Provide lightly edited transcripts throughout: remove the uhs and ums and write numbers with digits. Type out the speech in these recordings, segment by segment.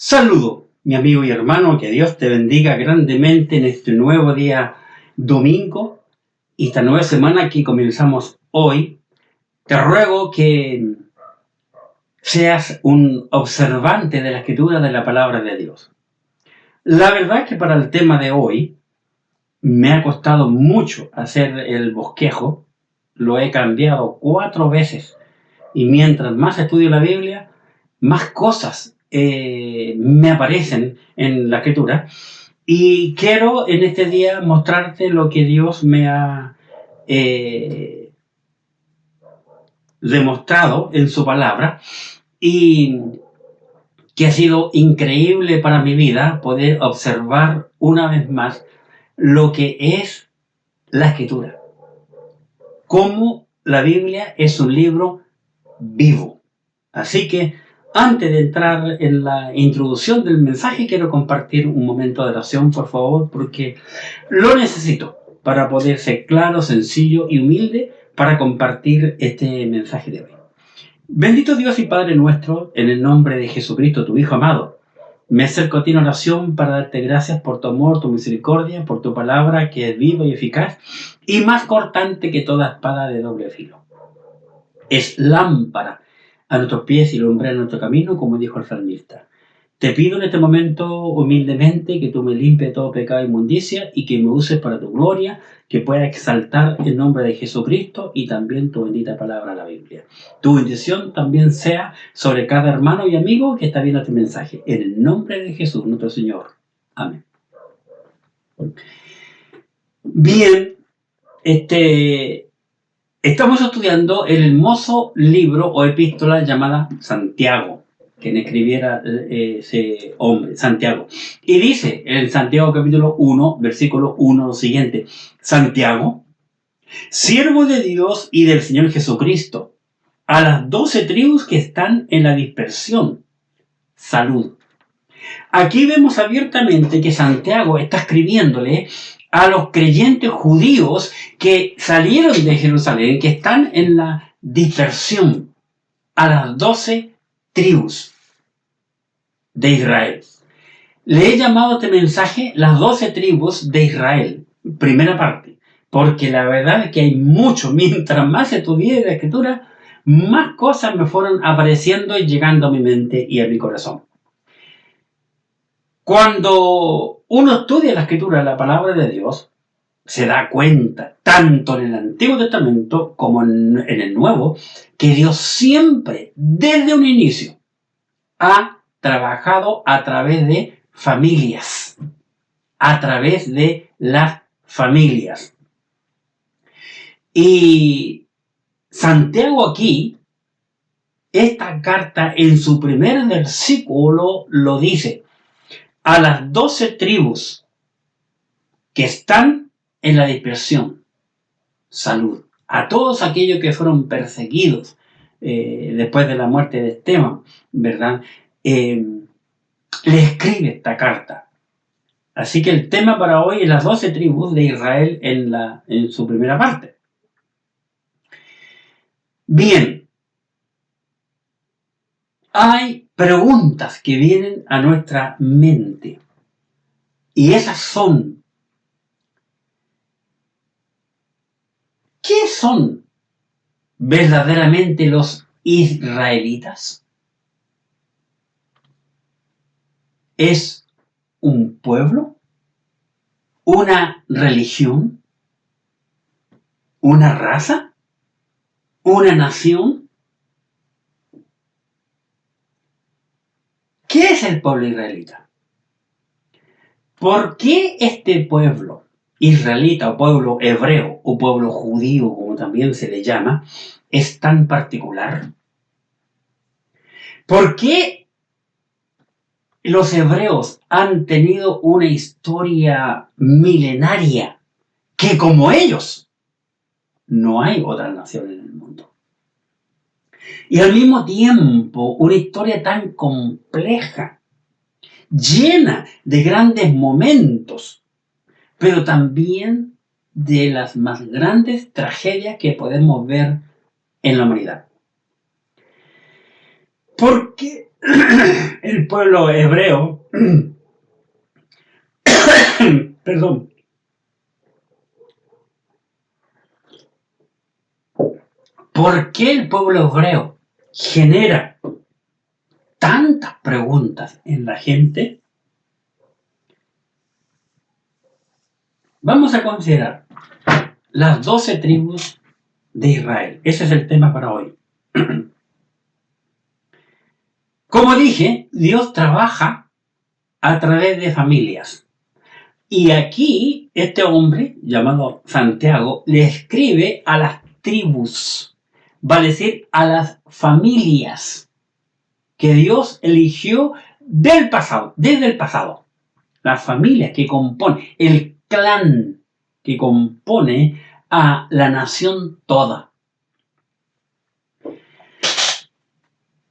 Saludo, mi amigo y hermano, que Dios te bendiga grandemente en este nuevo día domingo y esta nueva semana que comenzamos hoy. Te ruego que seas un observante de la escritura de la palabra de Dios. La verdad es que para el tema de hoy me ha costado mucho hacer el bosquejo, lo he cambiado 4 veces y mientras más estudio la Biblia, más cosas me aparecen en la escritura. Y quiero en este día mostrarte lo que Dios me ha demostrado en su palabra y que ha sido increíble para mi vida poder observar una vez más lo que es la escritura. Cómo la Biblia es un libro vivo. Así que antes de entrar en la introducción del mensaje, quiero compartir un momento de oración, por favor, porque lo necesito para poder ser claro, sencillo y humilde para compartir este mensaje de hoy. Bendito Dios y Padre nuestro, en el nombre de Jesucristo, tu Hijo amado, me acerco a ti en oración para darte gracias por tu amor, tu misericordia, por tu palabra que es viva y eficaz y más cortante que toda espada de doble filo. Es lámpara a nuestros pies y lumbrera a nuestro camino, como dijo el salmista. Te pido en este momento humildemente que tú me limpies de todo pecado e inmundicia y que me uses para tu gloria, que pueda exaltar el nombre de Jesucristo y también tu bendita palabra, la Biblia. Tu bendición también sea sobre cada hermano y amigo que está viendo este mensaje. En el nombre de Jesús, nuestro Señor. Amén. Bien, estamos estudiando el hermoso libro o epístola llamada Santiago, quien escribiera ese hombre, Santiago. Y dice en Santiago capítulo 1, versículo 1 lo siguiente: Santiago, siervo de Dios y del Señor Jesucristo, a las 12 tribus que están en la dispersión, salud. Aquí vemos abiertamente que Santiago está escribiéndole a los creyentes judíos que salieron de Jerusalén, que están en la dispersión, a las 12 tribus de Israel. Le he llamado a este mensaje las 12 tribus de Israel, primera parte, porque la verdad es que hay mucho. Mientras más estudié la escritura, más cosas me fueron apareciendo y llegando a mi mente y a mi corazón. Cuando uno estudia la escritura, la palabra de Dios, se da cuenta, tanto en el Antiguo Testamento como en el Nuevo, que Dios siempre, desde un inicio, ha trabajado a través de familias, a través de las familias. Y Santiago aquí, esta carta en su primer versículo lo dice: a las 12 tribus que están en la dispersión, salud. A todos aquellos que fueron perseguidos después de la muerte de Esteban, ¿verdad? Le escribe esta carta. Así que el tema para hoy es las 12 tribus de Israel en su primera parte. Bien, hay preguntas que vienen a nuestra mente. Y esas son: ¿qué son verdaderamente los israelitas? ¿Es un pueblo? ¿Una religión? ¿Una raza? ¿Una nación? ¿Qué es el pueblo israelita? ¿Por qué este pueblo israelita o pueblo hebreo o pueblo judío, como también se le llama, es tan particular? ¿Por qué los hebreos han tenido una historia milenaria que, como ellos, no hay otra nación en el mundo? Y al mismo tiempo una historia tan compleja, llena de grandes momentos, pero también de las más grandes tragedias que podemos ver en la humanidad. ¿Por qué el pueblo hebreo, perdón, ¿por qué el pueblo hebreo genera tantas preguntas en la gente? Vamos a considerar las 12 tribus de Israel. Ese es el tema para hoy. Como dije, Dios trabaja a través de familias. Y aquí este hombre, llamado Santiago, le escribe a las tribus, va a decir a las familias que Dios eligió del pasado, desde el pasado. Las familias que componen, el clan que compone a la nación toda.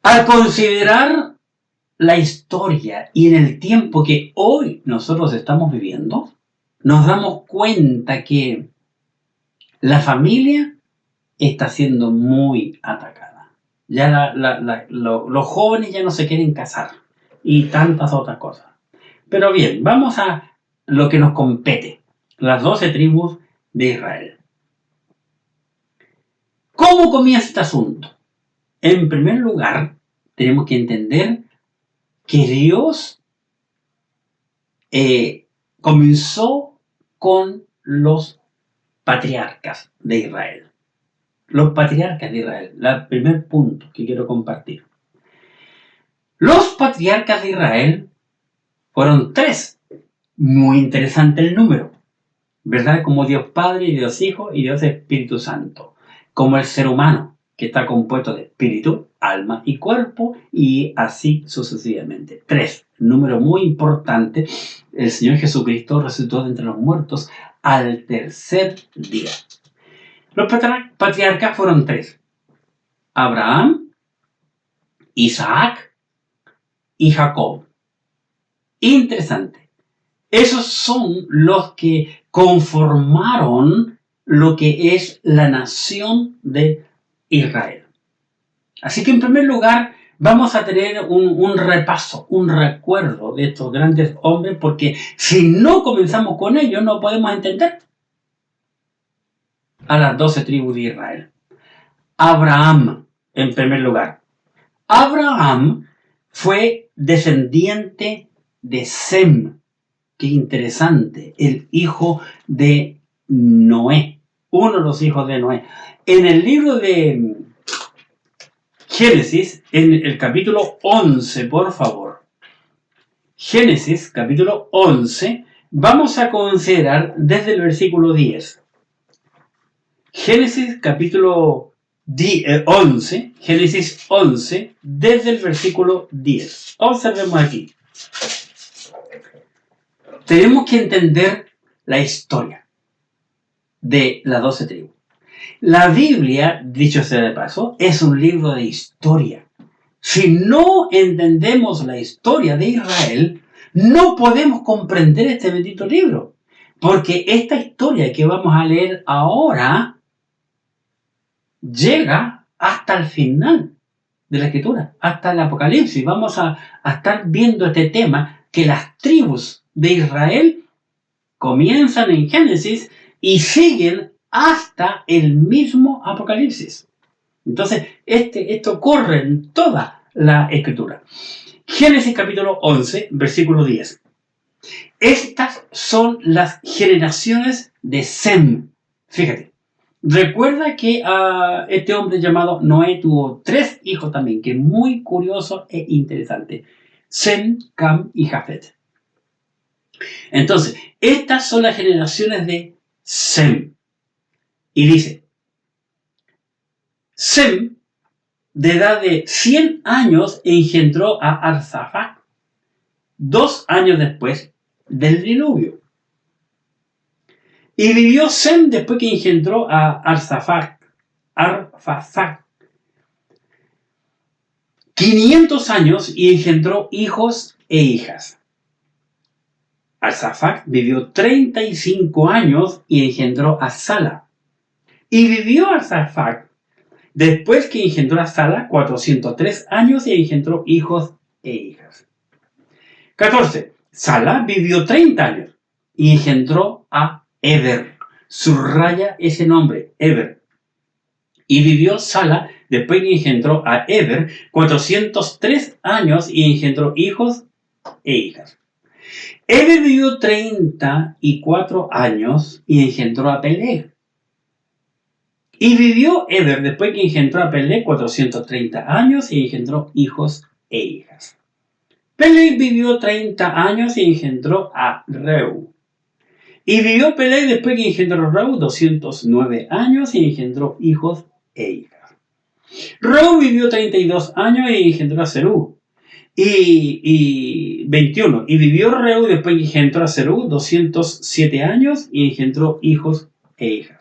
Al considerar la historia y en el tiempo que hoy nosotros estamos viviendo, nos damos cuenta que la familia está siendo muy atacada. Ya los jóvenes ya no se quieren casar y tantas otras cosas. Pero bien, vamos a lo que nos compete, las 12 tribus de Israel. ¿Cómo comienza este asunto? En primer lugar, tenemos que entender que Dios comenzó con los patriarcas de Israel. Los patriarcas de Israel, el primer punto que quiero compartir. Los patriarcas de Israel fueron 3. Muy interesante el número, ¿verdad? Como Dios Padre, y Dios Hijo y Dios Espíritu Santo. Como el ser humano, que está compuesto de espíritu, alma y cuerpo, y así sucesivamente. 3, número muy importante. El Señor Jesucristo resucitó de entre los muertos al tercer día. Los patriarcas fueron 3. Abraham, Isaac y Jacob. Interesante. Esos son los que conformaron lo que es la nación de Israel. Así que en primer lugar vamos a tener un repaso, un recuerdo de estos grandes hombres, porque si no comenzamos con ellos no podemos entender a las 12 tribus de Israel. Abraham, en primer lugar. Abraham fue descendiente de Sem. Qué interesante, el hijo de Noé, uno de los hijos de Noé. En el libro de Génesis, en el capítulo 11, por favor. Génesis, capítulo 11, vamos a considerar desde el versículo 10. Génesis, capítulo 11, Génesis 11, desde el versículo 10. Observemos aquí. Tenemos que entender la historia de las 12 tribus. La Biblia, dicho sea de paso, es un libro de historia. Si no entendemos la historia de Israel, no podemos comprender este bendito libro. Porque esta historia que vamos a leer ahora llega hasta el final de la Escritura, hasta el Apocalipsis. Vamos a estar viendo este tema, que las tribus de Israel comienzan en Génesis y siguen hasta el mismo Apocalipsis. Entonces, esto corre en toda la Escritura. Génesis capítulo 11, versículo 10. Estas son las generaciones de Sem. Fíjate, recuerda que este hombre llamado Noé tuvo 3 hijos también, que es muy curioso e interesante. Sem, Cam y Jafet. Entonces, estas son las generaciones de Sem. Y dice, Sem, de edad de 100 años, engendró a Arfaxad 2 años después del diluvio. Y vivió Sem después que engendró a Arfaxad 500 años y engendró hijos e hijas. Arfaxad vivió 35 años y engendró a Sala. Y vivió Arfaxad después que engendró a Sala 403 años y engendró hijos e hijas. 14. Sala vivió 30 años y engendró a Eber. Subraya ese nombre, Eber. Y vivió Sala después que engendró a Eber 403 años y engendró hijos e hijas. Eber vivió 34 años y engendró a Peleg. Y vivió Eber después que engendró a Peleg 430 años y engendró hijos e hijas. Peleg vivió 30 años y engendró a Reu. Y vivió Peleg después que engendró a Reu 209 años y engendró hijos e hijas. Reu vivió 32 años y engendró a Serug. Y 21. Y vivió Reu después que engendró a Serug 207 años y engendró hijos e hijas.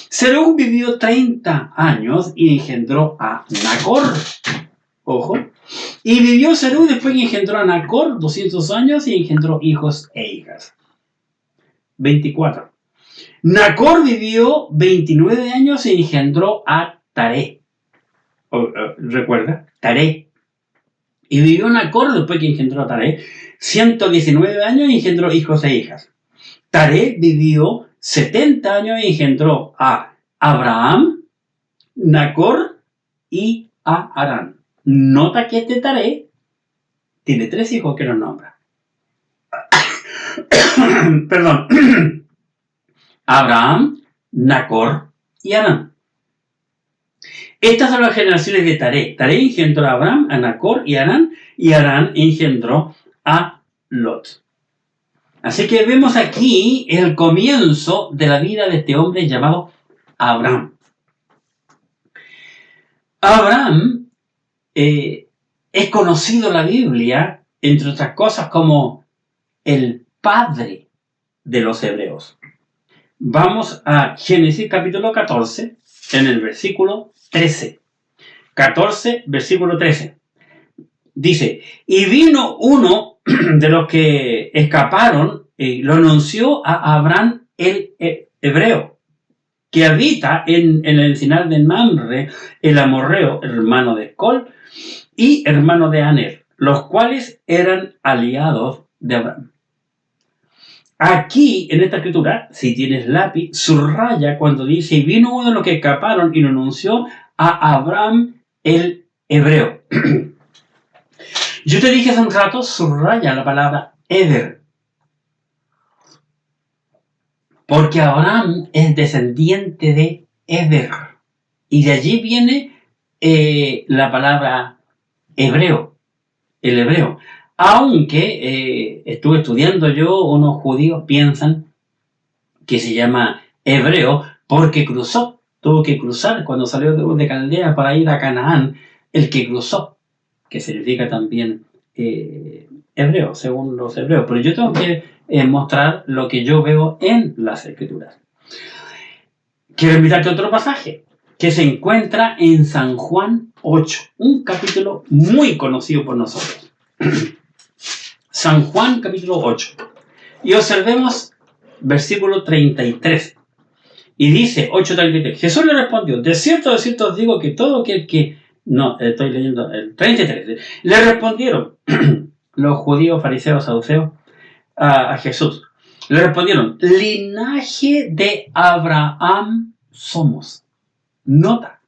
Serug vivió 30 años y engendró a Nacor. Ojo. Y vivió Serug después que engendró a Nacor 200 años y engendró hijos e hijas. 24. Nacor vivió 29 años y engendró a Taré. ¿Recuerda? Taré. Y vivió Nacor después que engendró a Taré 119 años y engendró hijos e hijas. Taré vivió 70 años y engendró a Abraham, Nacor y a Harán. Nota que este Taré tiene 3 hijos que nos nombra. Perdón. Abraham, Nacor y Harán. Estas son las generaciones de Taré. Taré engendró a Abraham, a Nacor y Harán engendró a Lot. Así que vemos aquí el comienzo de la vida de este hombre llamado Abraham. Abraham es conocido en la Biblia, entre otras cosas, como el padre de los hebreos. Vamos a Génesis capítulo 14, en el versículo 13. 14, versículo 13. Dice, y vino uno de los que escaparon y lo anunció a Abraham el hebreo, que habita en el encinar de Mamre, el amorreo, hermano de Escol y hermano de Aner, los cuales eran aliados de Abraham. Aquí, en esta escritura, si tienes lápiz, subraya cuando dice, y vino uno de los que escaparon y lo anunció a Abraham el hebreo. Yo te dije hace un rato, subraya la palabra Eber. Porque Abraham es descendiente de Eber. Y de allí viene la palabra hebreo, el hebreo. Aunque estuve estudiando yo, unos judíos piensan que se llama hebreo porque cruzó, tuvo que cruzar cuando salió de Caldea para ir a Canaán, el que cruzó, que significa también hebreo, según los hebreos. Pero yo tengo que mostrar lo que yo veo en las escrituras. Quiero invitarte a otro pasaje que se encuentra en San Juan 8, un capítulo muy conocido por nosotros. San Juan capítulo 8. Y observemos versículo 33. Y dice 8:33. Jesús le respondió, de cierto os digo que todo aquel que... No, estoy leyendo el 33. Le respondieron los judíos, fariseos, saduceos a Jesús. Le respondieron, linaje de Abraham somos. Nota.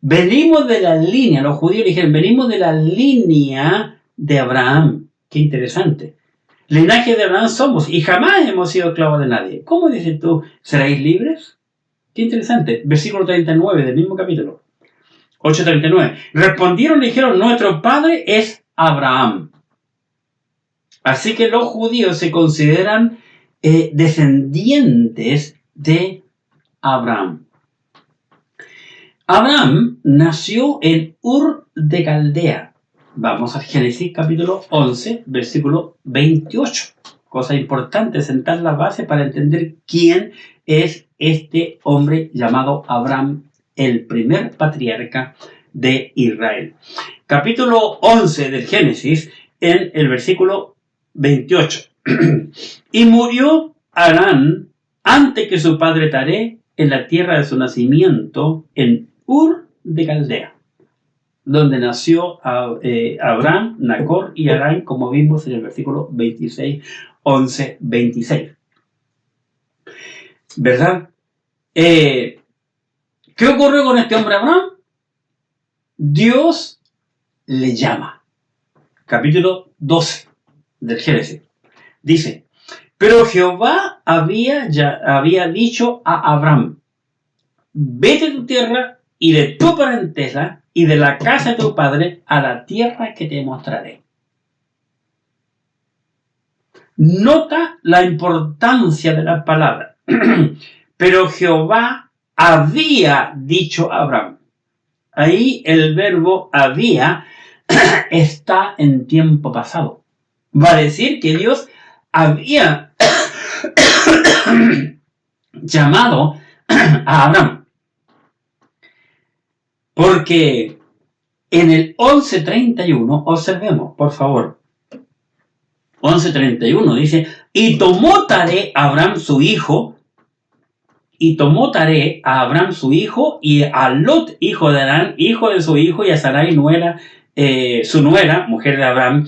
Venimos de la línea, los judíos le dijeron, venimos de la línea de Abraham. Qué interesante. Linaje de Abraham somos y jamás hemos sido esclavos de nadie. ¿Cómo dices tú? ¿Seréis libres? Qué interesante. Versículo 39 del mismo capítulo. 8:39. Respondieron y dijeron, nuestro padre es Abraham. Así que los judíos se consideran descendientes de Abraham. Abraham nació en Ur de Caldea. Vamos a Génesis capítulo 11, versículo 28. Cosa importante, sentar la base para entender quién es este hombre llamado Abraham, el primer patriarca de Israel. Capítulo 11 del Génesis, en el versículo 28. Y murió Harán antes que su padre Taré en la tierra de su nacimiento, en Ur de Caldea. donde nació Abraham, Nacor y Harán, como vimos en el versículo 26, 11, 26. ¿Verdad? ¿Qué ocurrió con este hombre Abraham? Dios le llama. Capítulo 12 del Génesis. Dice, pero Jehová había dicho a Abraham, vete de tu tierra y de tu parentela y de la casa de tu padre a la tierra que te mostraré. Nota la importancia de la palabra. Pero Jehová había dicho a Abraham. Ahí el verbo había está en tiempo pasado. Va a decir que Dios había llamado a Abraham. Porque en el 11:31, observemos, por favor. 11:31 dice, y tomó Taré a Abraham su hijo, y a Lot, hijo de Harán, hijo de su hijo, y a Sarai, su nuera, mujer de Abraham,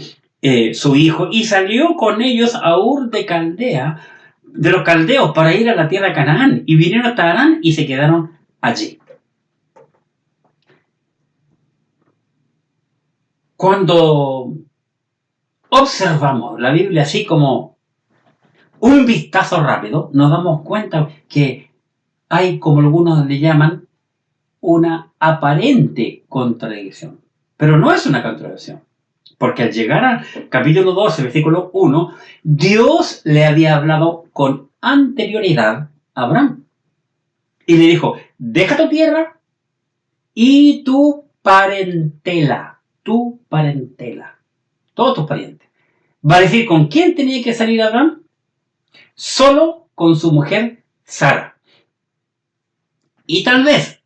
su hijo, y salió con ellos a Ur de los caldeos, para ir a la tierra de Canaán, y vinieron hasta Harán y se quedaron allí. Cuando observamos la Biblia así como un vistazo rápido, nos damos cuenta que hay, como algunos le llaman, una aparente contradicción. Pero no es una contradicción. Porque al llegar al capítulo 12, versículo 1, Dios le había hablado con anterioridad a Abraham. Y le dijo, deja tu tierra y tu parentela. Todos tus parientes. Va a decir, ¿con quién tenía que salir Abraham? Solo con su mujer Sara. Y tal vez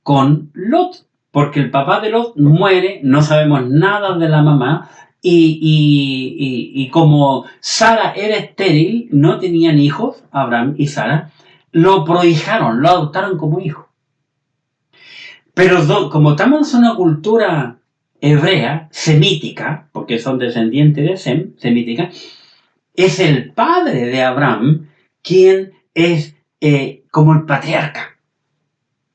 con Lot, porque el papá de Lot muere, no sabemos nada de la mamá, y como Sara era estéril, no tenían hijos, Abraham y Sara, lo prohijaron, lo adoptaron como hijo. Pero como estamos en una cultura hebrea, semítica, porque son descendientes de Sem, semítica, es el padre de Abraham quien es como el patriarca,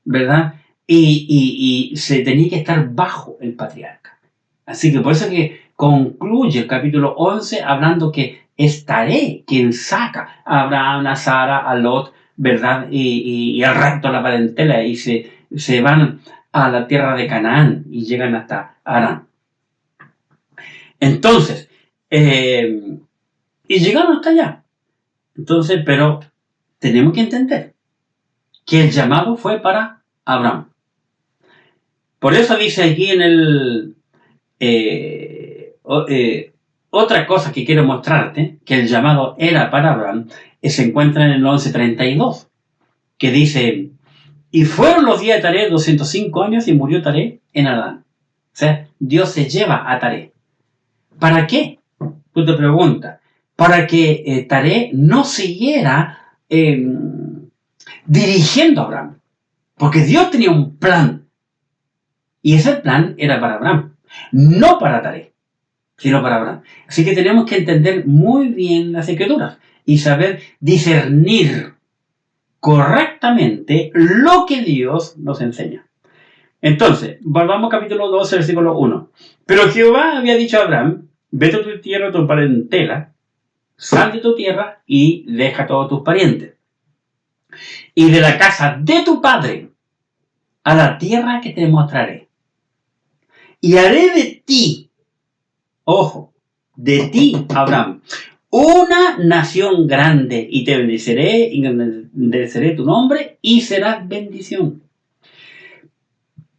¿verdad? Y se tenía que estar bajo el patriarca. Así que por eso que concluye el capítulo 11 hablando que es Taré quien saca a Abraham, a Sara, a Lot, ¿verdad? Y al resto de la parentela y se van a la tierra de Canaán y llegan hasta Harán. Entonces, y llegaron hasta allá. Entonces, pero tenemos que entender que el llamado fue para Abraham. Por eso dice aquí en el otra cosa que quiero mostrarte, que el llamado era para Abraham, se encuentra en el 11:32, que dice, y fueron los días de Taré 205 años y murió Taré en Harán. O sea, Dios se lleva a Taré. ¿Para qué? Tú te preguntas. Para que Taré no siguiera dirigiendo a Abraham. Porque Dios tenía un plan. Y ese plan era para Abraham. No para Taré, sino para Abraham. Así que tenemos que entender muy bien las Escrituras y saber discernir correctamente lo que Dios nos enseña. Entonces, volvamos al capítulo 12, versículo 1. Pero Jehová había dicho a Abraham, vete a tu tierra, tu parentela, sal de tu tierra y deja a todos tus parientes. Y de la casa de tu padre a la tierra que te mostraré. Y haré de ti, ojo, de ti, Abraham, una nación grande, y te bendeciré, y engrandeceré tu nombre, y serás bendición.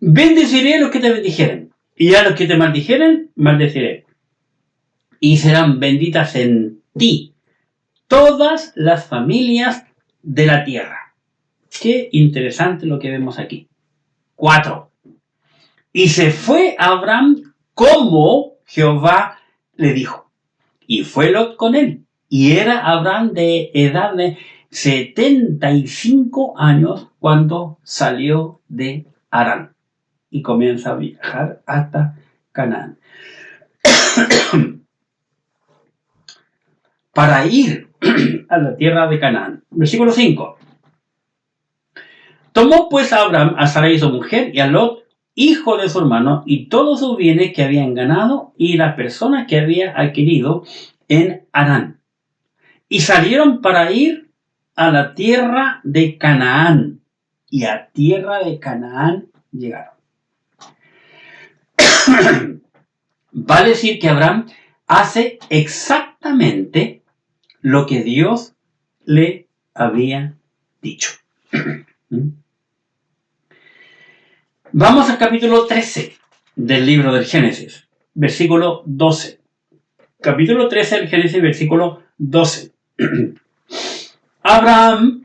Bendeciré a los que te bendijeren, y a los que te maldijeren, maldeciré. Y serán benditas en ti todas las familias de la tierra. Qué interesante lo que vemos aquí. 4. Y se fue Abraham como Jehová le dijo. Y fue Lot con él. Y era Abraham de edad de 75 años cuando salió de Harán. y comienza a viajar hasta Canaán. Para ir a la tierra de Canaán. Versículo 5. Tomó pues a Abraham, a Sarai su mujer, y a Lot, hijo de su hermano, y todos sus bienes que habían ganado, y las personas que había adquirido en Harán. Y salieron para ir a la tierra de Canaán. Y a tierra de Canaán llegaron. Va a decir que Abraham hace exactamente lo que Dios le había dicho. Vamos al capítulo 13 del libro del Génesis, versículo 12. Capítulo 13 del Génesis, versículo 12. Abraham,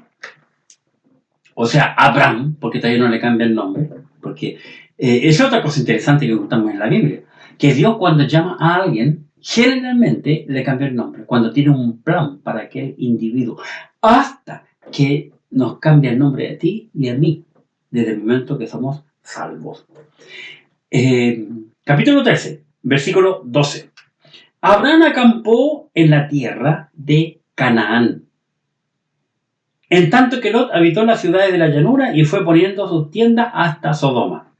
o sea, Abraham, porque todavía no le cambia el nombre, porque es otra cosa interesante que encontramos en la Biblia, que Dios cuando llama a alguien, generalmente le cambia el nombre, cuando tiene un plan para aquel individuo, hasta que nos cambia el nombre a ti y a mí, desde el momento que somos salvos. Capítulo 13, versículo 12. Abraham acampó en la tierra de Canaán, en tanto que Lot habitó las ciudades de la llanura y fue poniendo sus tiendas hasta Sodoma.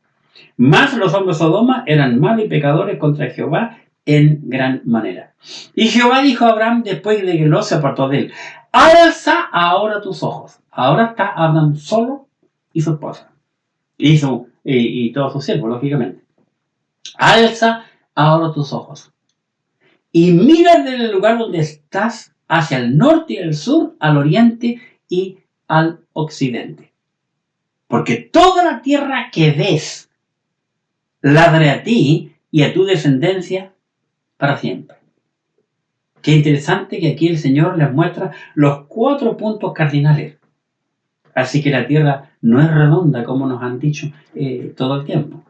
Mas los hombres de Sodoma eran malos y pecadores contra Jehová en gran manera. Y Jehová dijo a Abraham después de que Lot se apartó de él: alza ahora tus ojos. Ahora está Abraham solo y su esposa. Y todos sus siervos, lógicamente. Alza ahora tus ojos y mira desde el lugar donde estás hacia el norte y el sur, al oriente y al occidente. Porque toda la tierra que ves la daré a ti y a tu descendencia para siempre. Qué interesante que aquí el Señor les muestra los 4 puntos cardinales. Así que la tierra no es redonda, como nos han dicho todo el tiempo.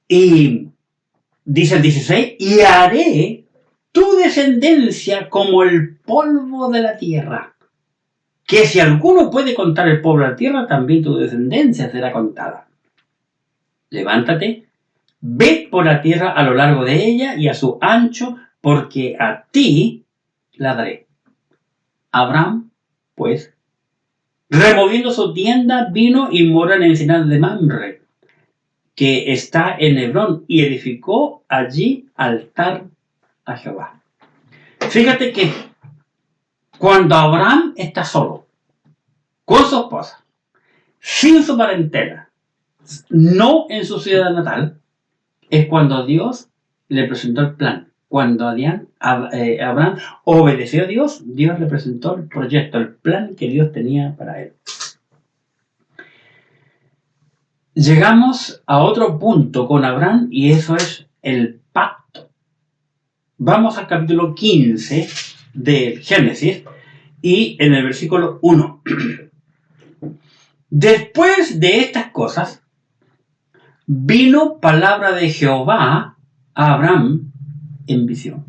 Y dice el 16, y haré tu descendencia como el polvo de la tierra. Que si alguno puede contar el polvo de la tierra, también tu descendencia será contada. Levántate, ve por la tierra a lo largo de ella y a su ancho, porque a ti la daré. Abraham, pues, removiendo su tienda, vino y moró en el encina de Mamre, que está en Hebrón, y edificó allí altar a Jehová. Fíjate que cuando Abraham está solo, con su esposa, sin su parentela, no en su ciudad natal, es cuando Dios le presentó el plan. Cuando Abraham obedeció a Dios, Dios le presentó el proyecto, el plan que Dios tenía para él. Llegamos a otro punto con Abraham y eso es el pacto. Vamos al capítulo 15 del Génesis y en el versículo 1. Después de estas cosas, vino palabra de Jehová a Abraham en visión,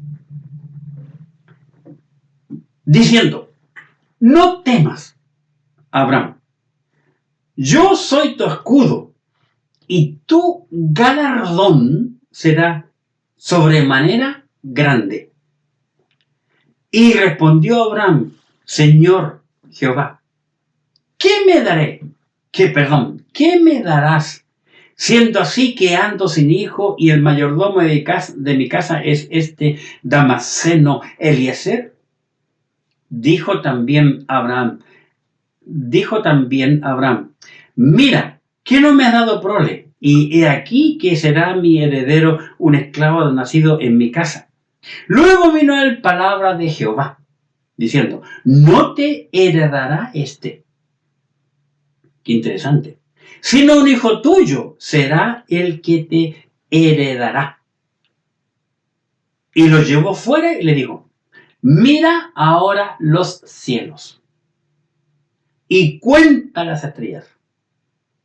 diciendo: no temas, Abraham, yo soy tu escudo, y tu galardón será sobremanera grande. Y respondió Abraham: Señor Jehová, ¿qué me daré? ¿Qué me darás? Siendo así que ando sin hijo y el mayordomo de mi casa es este Damaseno Eliezer. Dijo también Abraham, mira, que no me has dado prole, y he aquí que será mi heredero un esclavo nacido en mi casa. Luego vino él palabra de Jehová, diciendo: no te heredará este. Qué interesante. Sino un hijo tuyo será el que te heredará. Y lo llevó fuera y le dijo: mira ahora los cielos y cuenta las estrellas,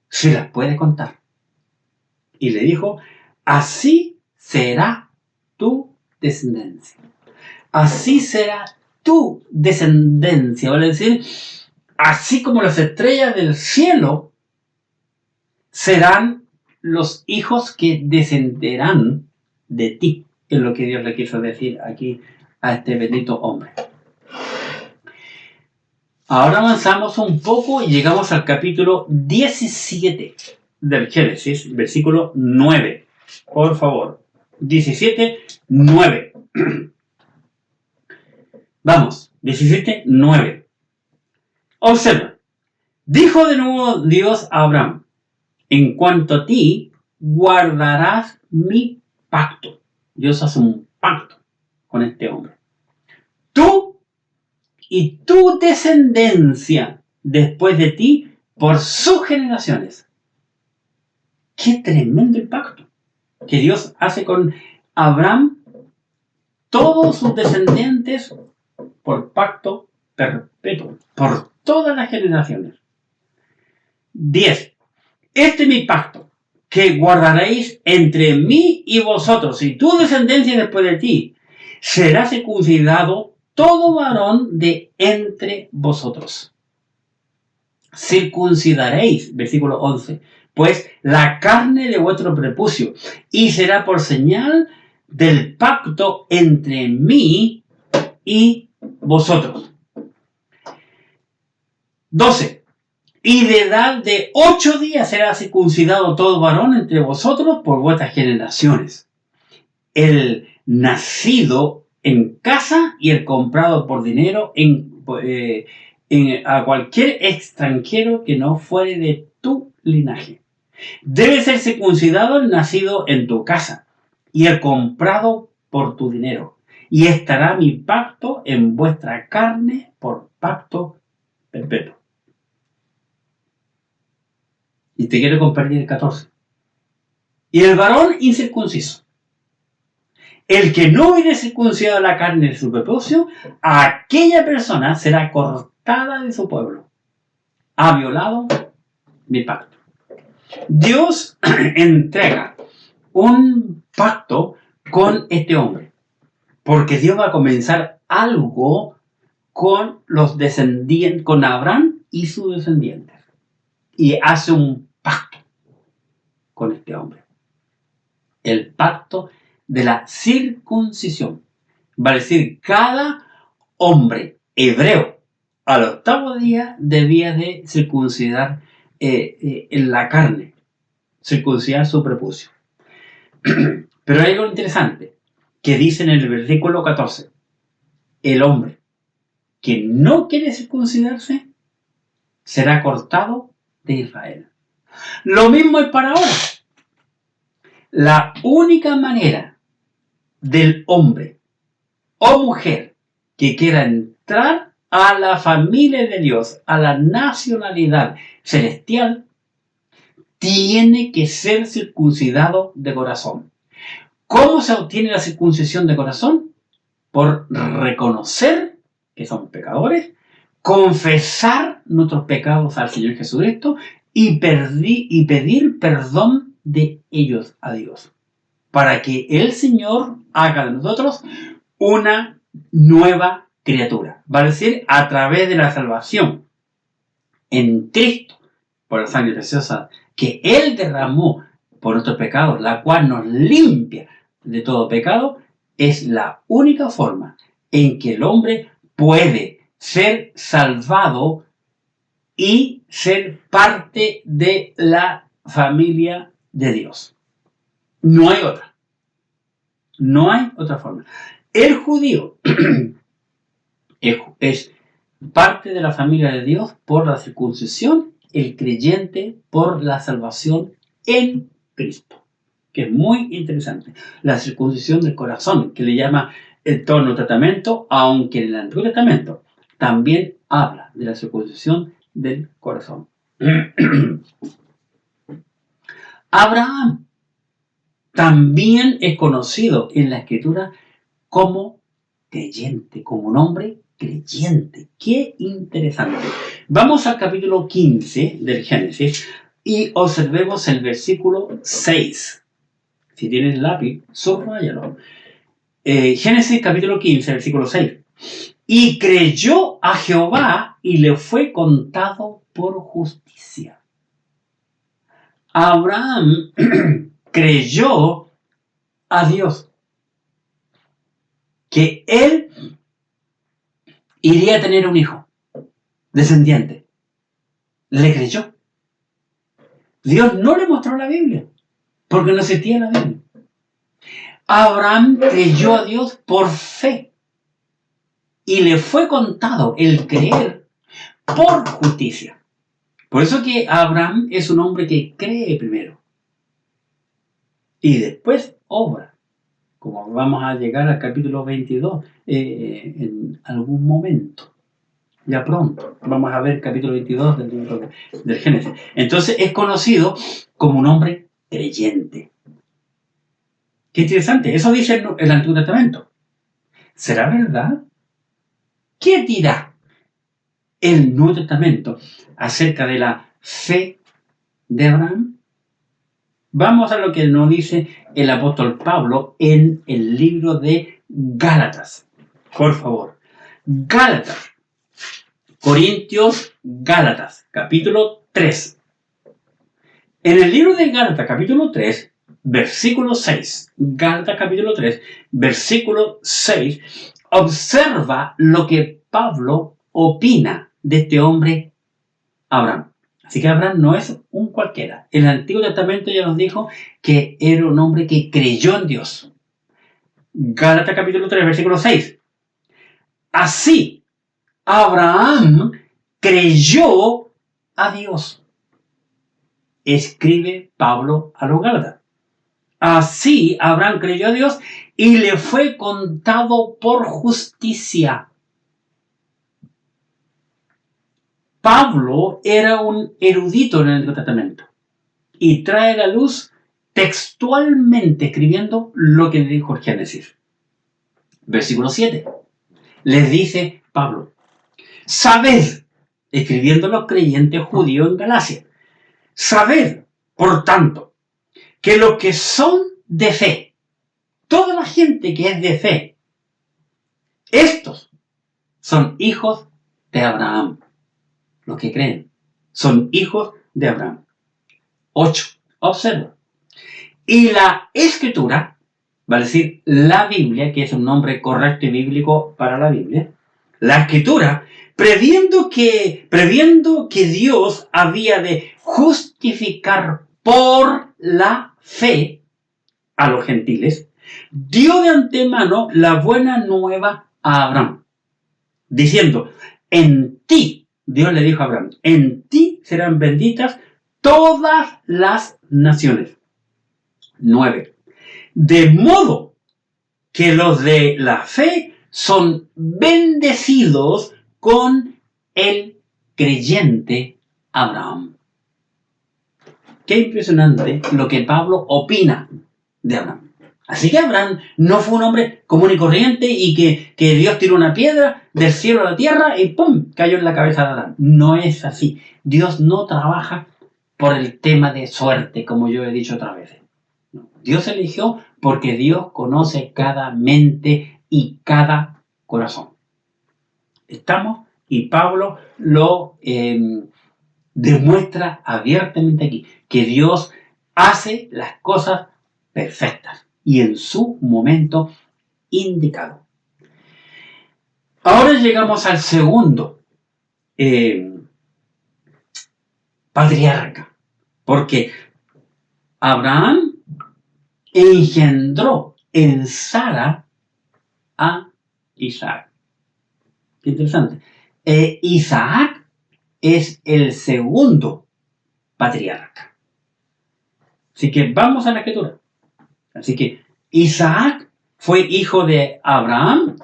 si las puedes contar. Y le dijo: así será tu descendencia. Así será tu descendencia. Vale decir, así como las estrellas del cielo serán los hijos que descenderán de ti, es lo que Dios le quiso decir aquí a este bendito hombre. Ahora avanzamos un poco y llegamos al capítulo 17 del Génesis, versículo 9. Por favor, 17, 9. Vamos, 17, 9. Observa. Dijo de nuevo Dios a Abraham: en cuanto a ti, guardarás mi pacto. Dios hace un pacto con este hombre. Tú y tu descendencia después de ti por sus generaciones. Qué tremendo el pacto que Dios hace con Abraham, todos sus descendientes por pacto perpetuo, por todas las generaciones. 10. Este es mi pacto, que guardaréis entre mí y vosotros, y tu descendencia después de ti. Será circuncidado todo varón de entre vosotros. Circuncidaréis, versículo 11, pues la carne de vuestro prepucio, y será por señal del pacto entre mí y vosotros. 12. Y de edad de 8 días será circuncidado todo varón entre vosotros por vuestras generaciones. El nacido en casa y el comprado por dinero a cualquier extranjero que no fuere de tu linaje. Debe ser circuncidado el nacido en tu casa y el comprado por tu dinero. Y estará mi pacto en vuestra carne por pacto perpetuo. Y te quiero compartir el 14. Y el varón incircunciso, el que no hubiere circuncidado la carne de su prepucio, aquella persona será cortada de su pueblo. Ha violado mi pacto. Dios entrega un pacto con este hombre, porque Dios va a comenzar algo con los descendientes, con Abraham y sus descendientes, y hace un pacto con este hombre. El pacto de la circuncisión. Va a decir, cada hombre hebreo al 8º día debía de circuncidar en la carne, circuncidar su prepucio. Pero hay algo interesante que dice en el versículo 14: el hombre que no quiere circuncidarse será cortado de Israel. Lo mismo es para ahora. La única manera del hombre o mujer que quiera entrar a la familia de Dios, a la nacionalidad celestial, tiene que ser circuncidado de corazón. ¿Cómo se obtiene la circuncisión de corazón? Por reconocer que somos pecadores, confesar nuestros pecados al Señor Jesucristo y pedir perdón de ellos a Dios, para que el Señor haga de nosotros una nueva criatura. Va a decir, a través de la salvación en Cristo, por la sangre preciosa que Él derramó por nuestros pecados, la cual nos limpia de todo pecado, es la única forma en que el hombre puede ser salvado y ser parte de la familia de Dios. No hay otra. No hay otra forma. El judío es parte de la familia de Dios por la circuncisión, el creyente por la salvación en Cristo, que es muy interesante. La circuncisión del corazón, que le llama el todo el Nuevo Testamento, aunque en el Antiguo Testamento también habla de la circuncisión del corazón. Abraham también es conocido en la Escritura como creyente, como un hombre creyente. ¡Qué interesante! Vamos al capítulo 15 del Génesis y observemos el versículo 6. Si tienes lápiz, subráyalo. Génesis capítulo 15, versículo 6. Y creyó a Jehová y le fue contado por justicia. Abraham creyó a Dios que él iría a tener un hijo descendiente. Le creyó. Dios no le mostró la Biblia, porque no existía la Biblia. Abraham creyó a Dios por fe y le fue contado el creer por justicia. Por eso que Abraham es un hombre que cree primero y después obra. Como vamos a llegar al capítulo 22 en algún momento. Ya pronto. Vamos a ver el capítulo 22 del libro del Génesis. Entonces es conocido como un hombre creyente. Qué interesante. Eso dice el Antiguo Testamento. ¿Será verdad? ¿Qué dirá el Nuevo Testamento acerca de la fe de Abraham? Vamos a lo que nos dice el apóstol Pablo en el libro de Gálatas. Por favor. Gálatas. Gálatas, capítulo 3. En el libro de Gálatas, capítulo 3, versículo 6. Gálatas, capítulo 3, versículo 6. Observa lo que Pablo opina de este hombre Abraham. Así que Abraham no es un cualquiera. El Antiguo Testamento ya nos dijo que era un hombre que creyó en Dios. Gálatas capítulo 3, versículo 6. Así, Abraham creyó a Dios. Escribe Pablo a los Gálatas. Así, Abraham creyó a Dios y le fue contado por justicia. Pablo era un erudito en el Antiguo Testamento y trae a la luz textualmente escribiendo lo que dijo el Génesis. Versículo 7. Les dice Pablo, sabed, escribiendo a los creyentes judíos en Galacia, sabed, por tanto, que los que son de fe, toda la gente que es de fe, estos son hijos de Abraham. Los que creen son hijos de Abraham. 8. Observa. Y la Escritura, va a decir la Biblia, que es un nombre correcto y bíblico para la Biblia, la Escritura, previendo que Dios había de justificar por la fe a los gentiles, dio de antemano la buena nueva a Abraham, diciendo, en ti, Dios le dijo a Abraham, en ti serán benditas todas las naciones. 9. De modo que los de la fe son bendecidos con el creyente Abraham. Qué impresionante lo que Pablo opina de Abraham. Así que Abraham no fue un hombre común y corriente y que Dios tiró una piedra del cielo a la tierra y ¡pum! Cayó en la cabeza de Abraham. No es así. Dios no trabaja por el tema de suerte, como yo he dicho otras veces. No. Dios eligió porque Dios conoce cada mente y cada corazón. ¿Estamos? Y Pablo lo demuestra abiertamente aquí, que Dios hace las cosas perfectas y en su momento indicado. Ahora llegamos al segundo patriarca, porque Abraham engendró en Sara a Isaac. Qué interesante. Isaac es el segundo patriarca. Así que vamos a la Escritura. Así que Isaac fue hijo de Abraham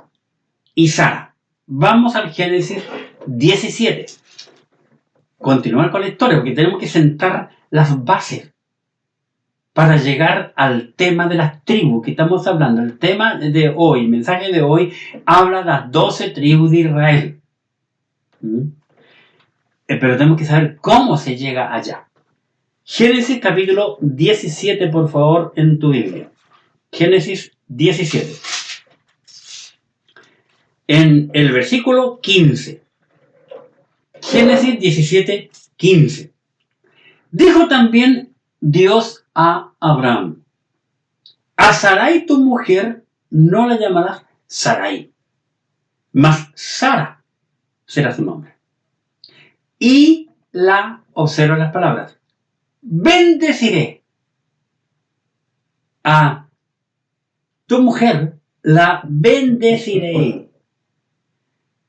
y Sara. Vamos al Génesis 17. Continuar con la historia, porque tenemos que sentar las bases para llegar al tema de las tribus que estamos hablando. El tema de hoy, el mensaje de hoy, habla de las 12 tribus de Israel. Pero tenemos que saber cómo se llega allá. Génesis capítulo 17, por favor, en tu Biblia. Génesis 17. En el versículo 15. Génesis 17, 15. Dijo también Dios a Abraham: a Sarai tu mujer no la llamarás Sarai, mas Sara será su nombre. Y observa las palabras, bendeciré a tu mujer, la bendeciré,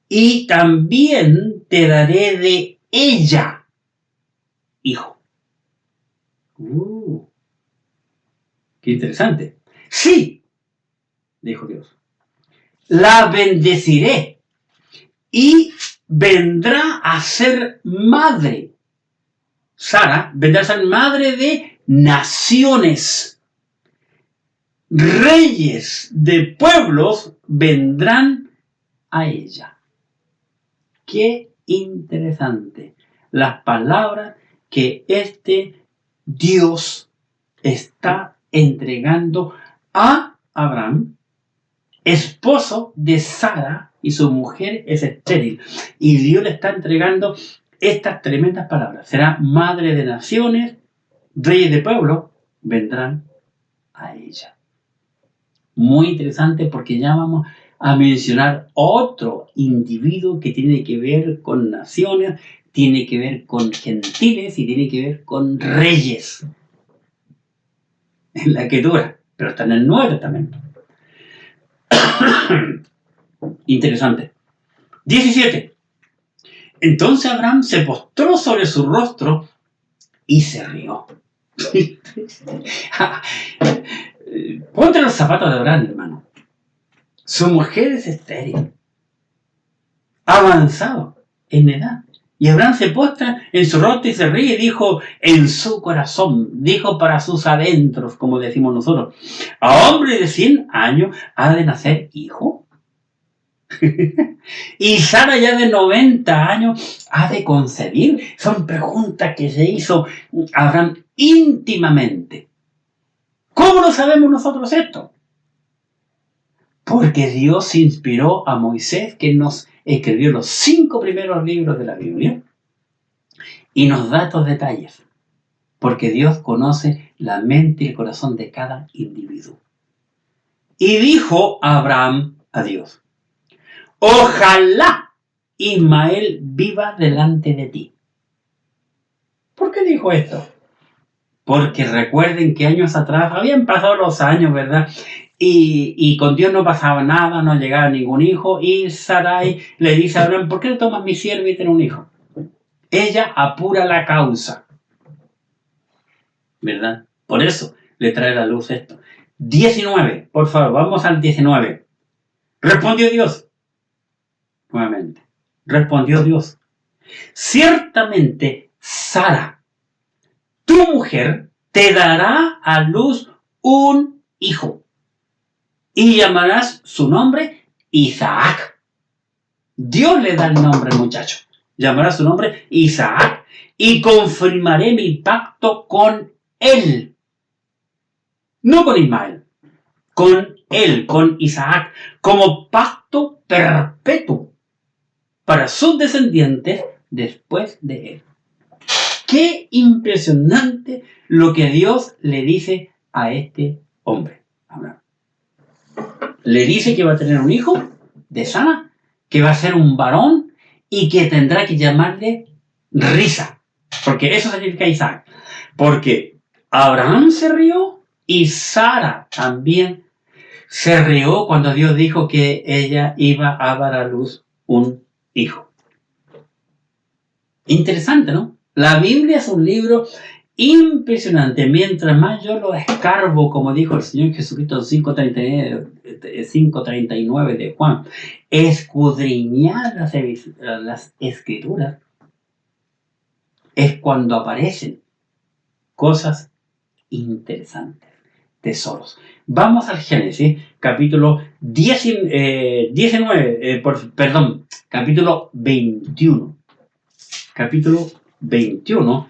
y también te daré de ella hijo. Qué interesante. Sí, dijo Dios, la bendeciré y vendrá a ser madre. Sara vendrá a ser madre de naciones. Reyes de pueblos vendrán a ella. Qué interesante las palabras que este Dios está entregando a Abraham, esposo de Sara, y su mujer es estéril. Y Dios le está entregando estas tremendas palabras. Será madre de naciones, reyes de pueblo vendrán a ella. Muy interesante, porque ya vamos a mencionar otro individuo que tiene que ver con naciones, tiene que ver con gentiles y tiene que ver con reyes. En la Escritura, pero está en el Nuevo Testamento. Interesante. 17. Entonces Abraham se postró sobre su rostro y se rió. Ponte los zapatos de Abraham, hermano. Su mujer es estéril, avanzado en edad. Y Abraham se postra en su rostro y se ríe, y dijo en su corazón, dijo para sus adentros, como decimos nosotros, ¿a hombre de 100 años ha de nacer hijo? ¿Y Sara ya de 90 años ha de concebir? Son preguntas que se hizo Abraham íntimamente. ¿Cómo lo sabemos nosotros esto? Porque Dios inspiró a Moisés, que nos escribió los 5 primeros libros de la Biblia, y nos da estos detalles, porque Dios conoce la mente y el corazón de cada individuo. Y dijo Abraham a Dios: ojalá Ismael viva delante de ti. ¿Por qué dijo esto? Porque recuerden que años atrás habían pasado los años, ¿verdad? Y con Dios no pasaba nada, no llegaba ningún hijo. Y Sarai le dice a Abraham: ¿por qué no tomas mi sierva y tienes un hijo? Ella apura la causa, ¿verdad? Por eso le trae a la luz esto. 19, por favor, vamos al 19. Respondió Dios. Nuevamente, respondió Dios: ciertamente Sara, tu mujer, te dará a luz un hijo, y llamarás su nombre Isaac. Dios le da el nombre al muchacho. Llamará su nombre Isaac, y confirmaré mi pacto con él. No con Ismael, con él, con Isaac, como pacto perpetuo para sus descendientes después de él. Qué impresionante lo que Dios le dice a este hombre, Abraham. Le dice que va a tener un hijo de Sara, que va a ser un varón y que tendrá que llamarle Risa, porque eso significa Isaac. Porque Abraham se rió y Sara también se rió cuando Dios dijo que ella iba a dar a luz un hijo. Interesante, ¿no? La Biblia es un libro impresionante. Mientras más yo lo escarbo, como dijo el Señor Jesucristo en 5:39 de Juan, escudriñar las Escrituras, es cuando aparecen cosas interesantes, tesoros. Vamos al Génesis, capítulo 21. Capítulo 21.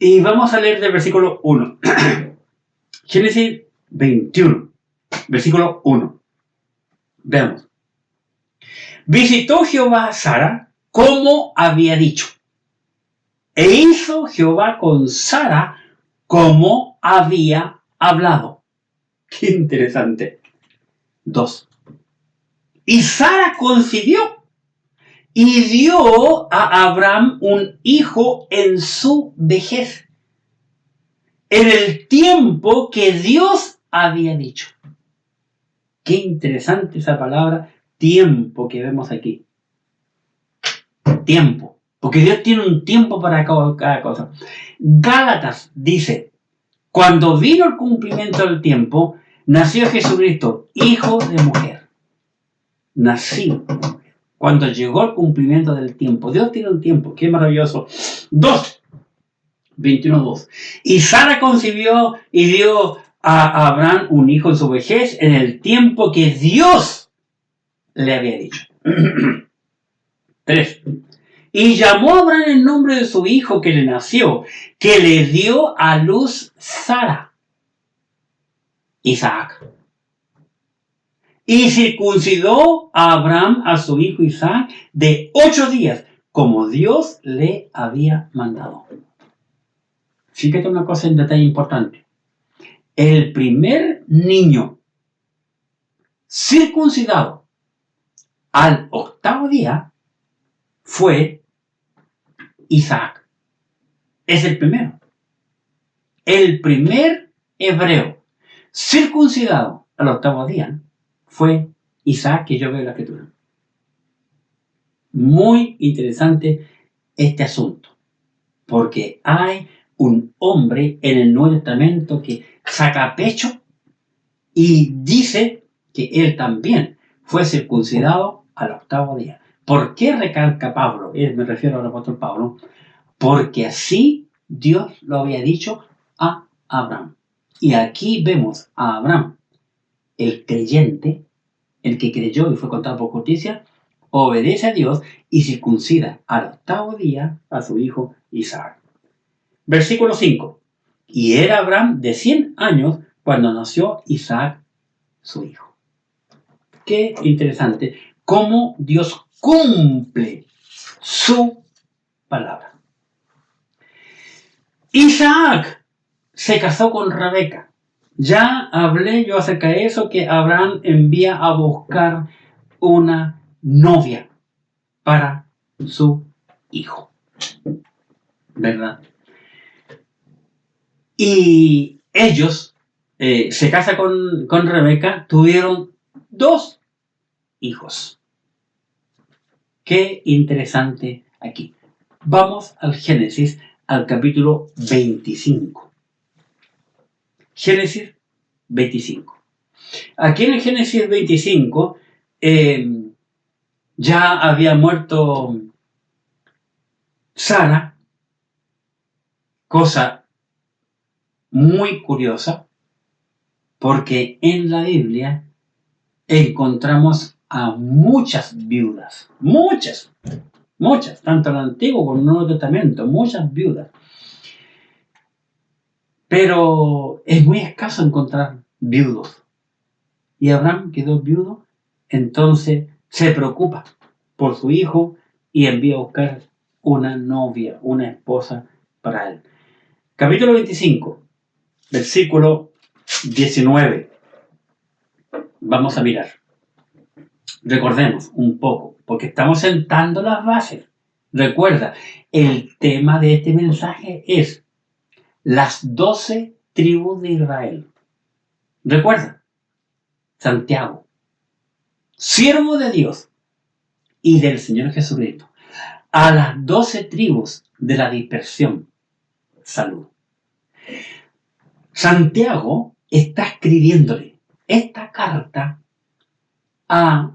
Y vamos a leer del versículo 1. Génesis 21, versículo 1. Veamos. Visitó Jehová a Sara como había dicho, e hizo Jehová con Sara como había hablado. Qué interesante. 2. Y Sara concibió y dio a Abraham un hijo en su vejez, en el tiempo que Dios había dicho. Qué interesante esa palabra, tiempo, que vemos aquí. Tiempo, porque Dios tiene un tiempo para cada cosa. Gálatas dice, cuando vino el cumplimiento del tiempo, nació Jesucristo, hijo de mujer. Nacido de mujer. Cuando llegó el cumplimiento del tiempo. Dios tiene un tiempo, qué maravilloso. 2, 21:2. Y Sara concibió y dio a Abraham un hijo en su vejez en el tiempo que Dios le había dicho. 3. Y llamó a Abraham el nombre de su hijo que le nació, que le dio a luz Sara, Isaac. Y circuncidó a Abraham a su hijo Isaac de 8 días, como Dios le había mandado. Fíjate una cosa en detalle importante. El primer niño circuncidado al 8º día fue Isaac. Es el primero. El primer hebreo circuncidado al 8º día fue Isaac, que yo veo en la escritura. Muy interesante este asunto, porque hay un hombre en el Nuevo Testamento que saca pecho y dice que él también fue circuncidado al 8º día. ¿Por qué recalca Pablo? Me refiero al apóstol Pablo. Porque así Dios lo había dicho a Abraham. Y aquí vemos a Abraham, el creyente, el que creyó y fue contado por justicia, obedece a Dios y circuncida al 8º día a su hijo Isaac. Versículo 5. Y era Abraham de 100 años cuando nació Isaac, su hijo. Qué interesante cómo Dios cumple su palabra. Isaac se casó con Rebeca. Ya hablé yo acerca de eso, que Abraham envía a buscar una novia para su hijo. ¿Verdad? Y ellos se casan con Rebeca, tuvieron 2 hijos. Qué interesante aquí. Vamos al Génesis, al capítulo 25. Génesis 25. Aquí en el Génesis 25 ya había muerto Sara, cosa muy curiosa, porque en la Biblia encontramos a muchas viudas, muchas, tanto en el Antiguo como en el Nuevo Testamento, muchas viudas. Pero es muy escaso encontrar viudos. Y Abraham quedó viudo, entonces se preocupa por su hijo y envía a buscar una novia, una esposa para él. Capítulo 25, versículo 19. Vamos a mirar. Recordemos un poco, porque estamos sentando las bases. Recuerda, el tema de este mensaje es las 12 tribus de Israel. Recuerda, Santiago, siervo de Dios y del Señor Jesucristo, a las 12 tribus de la dispersión. Salud. Santiago está escribiéndole esta carta a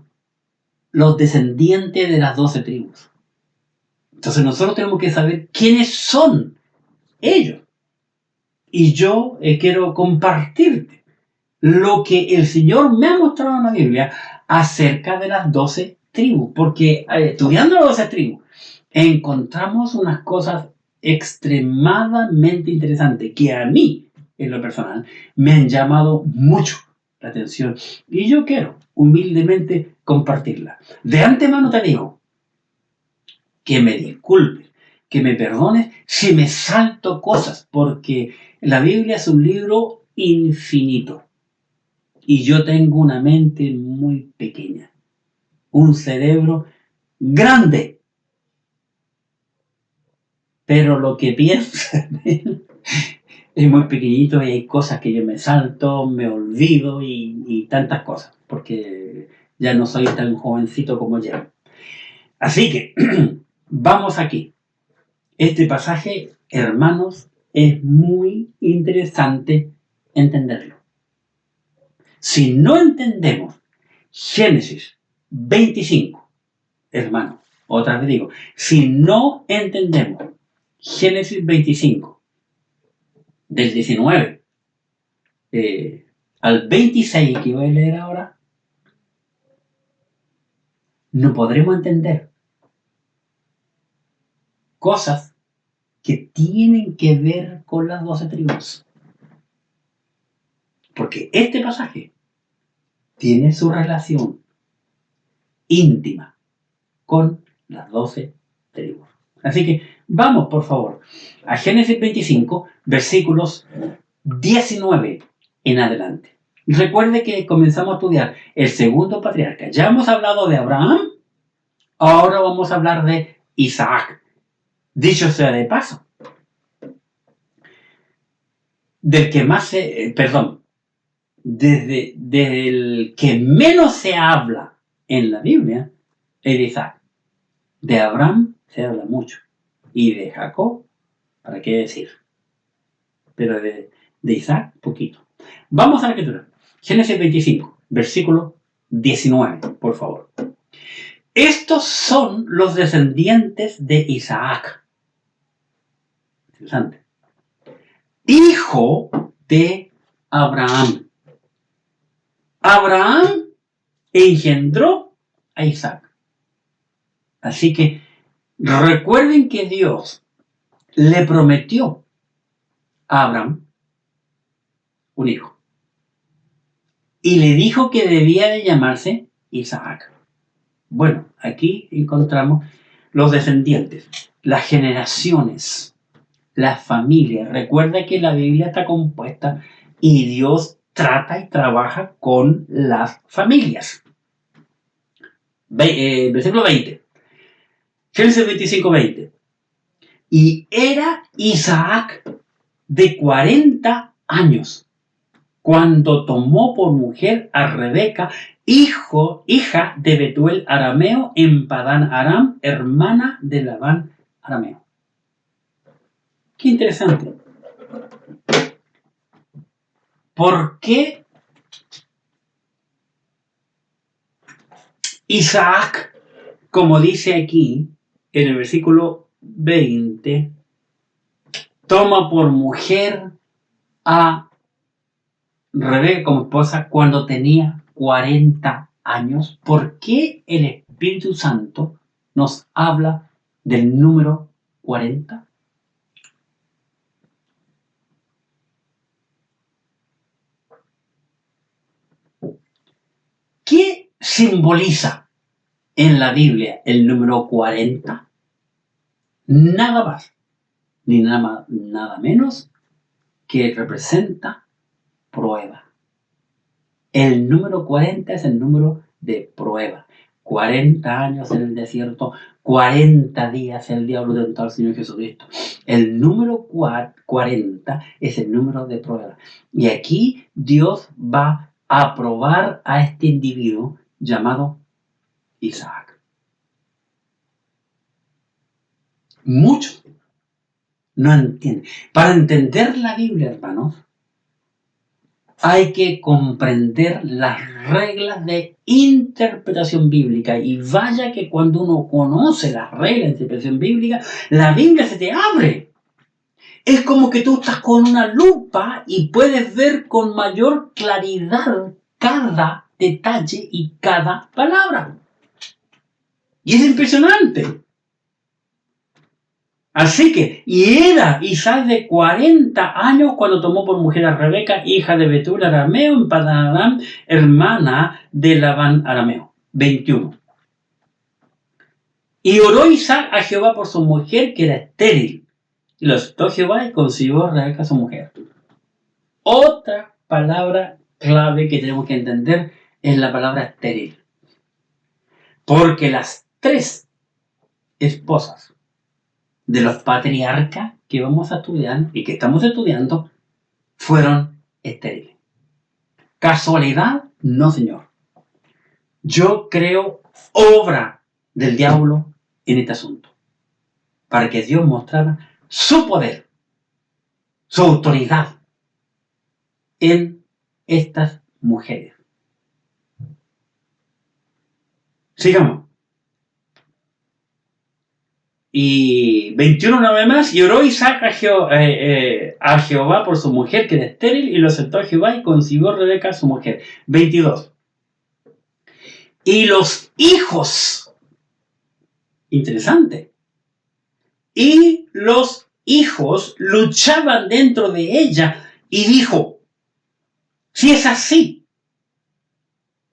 los descendientes de las 12 tribus. Entonces nosotros tenemos que saber quiénes son ellos. Y yo quiero compartirte lo que el Señor me ha mostrado en la Biblia acerca de las 12 tribus. Porque estudiando las 12 tribus, encontramos unas cosas extremadamente interesantes que a mí, en lo personal, me han llamado mucho la atención. Y yo quiero humildemente compartirla. De antemano te digo que me disculpes que me perdones si me salto cosas, porque la Biblia es un libro infinito y yo tengo una mente muy pequeña, un cerebro grande, pero lo que piensa es muy pequeñito y hay cosas que yo me salto, me olvido y tantas cosas, porque ya no soy tan jovencito como ya. Así que vamos aquí. Este pasaje, hermanos, es muy interesante entenderlo. Si no entendemos Génesis 25, hermanos, otra vez digo, si no entendemos Génesis 25, del 19 al 26 que voy a leer ahora, no podremos entender cosas que tienen que ver con las 12 tribus. Porque este pasaje tiene su relación íntima con las 12 tribus. Así que vamos, por favor, a Génesis 25, versículos 19 en adelante. Recuerde que comenzamos a estudiar el segundo patriarca. Ya hemos hablado de Abraham, ahora vamos a hablar de Isaac. Dicho sea de paso, del que más desde el que menos se habla en la Biblia es de Isaac. De Abraham se habla mucho y de Jacob, ¿para qué decir? Pero de Isaac, poquito. Vamos a la escritura. Génesis 25, versículo 19, por favor. Estos son los descendientes de Isaac. Interesante. Hijo de Abraham. Abraham engendró a Isaac. Así que recuerden que Dios le prometió a Abraham un hijo. Y le dijo que debía de llamarse Isaac. Bueno, aquí encontramos los descendientes, las generaciones, las familias. Recuerda que la Biblia está compuesta y Dios trata y trabaja con las familias. Versículo 20. Génesis 25, 20. Y era Isaac de 40 años cuando tomó por mujer a Rebeca, hija de Betuel arameo en Padán Aram, hermana de Labán arameo. Qué interesante. ¿Por qué Isaac, como dice aquí en el versículo 20, toma por mujer a Rebeca como esposa cuando tenía 40 años? ¿Por qué el Espíritu Santo nos habla del número 40? ¿Qué simboliza en la Biblia el número 40? Nada más, ni nada menos que representa prueba. El número 40 es el número de prueba. 40 años en el desierto, 40 días el diablo tentó al Señor Jesucristo. El número 40 es el número de prueba. Y aquí Dios va a probar a este individuo llamado Isaac. Muchos no entienden. Para entender la Biblia, hermanos, hay que comprender las reglas de interpretación bíblica. Y vaya que cuando uno conoce las reglas de interpretación bíblica, la Biblia se te abre. Es como que tú estás con una lupa y puedes ver con mayor claridad cada detalle y cada palabra. Y es impresionante. Así que, y era Isaac de 40 años cuando tomó por mujer a Rebeca, hija de Betuel arameo, en Padán Aram, hermana de Labán arameo. 21. Y oró Isaac a Jehová por su mujer, que era estéril. Y lo aceptó Jehová y concibió a Rebeca su mujer. Otra palabra clave que tenemos que entender es la palabra estéril. Porque las tres esposas de los patriarcas que vamos a estudiar y que estamos estudiando fueron estériles. ¿Casualidad? No, señor. Yo creo obra del diablo en este asunto, para que Dios mostrara su poder, su autoridad en estas mujeres. Sigamos. Y 21 una vez más, y oró Isaac a Jehová por su mujer que era estéril, y lo aceptó Jehová y concibió Rebeca su mujer. 22. Y los hijos, interesante, y los hijos luchaban dentro de ella y dijo, si es así,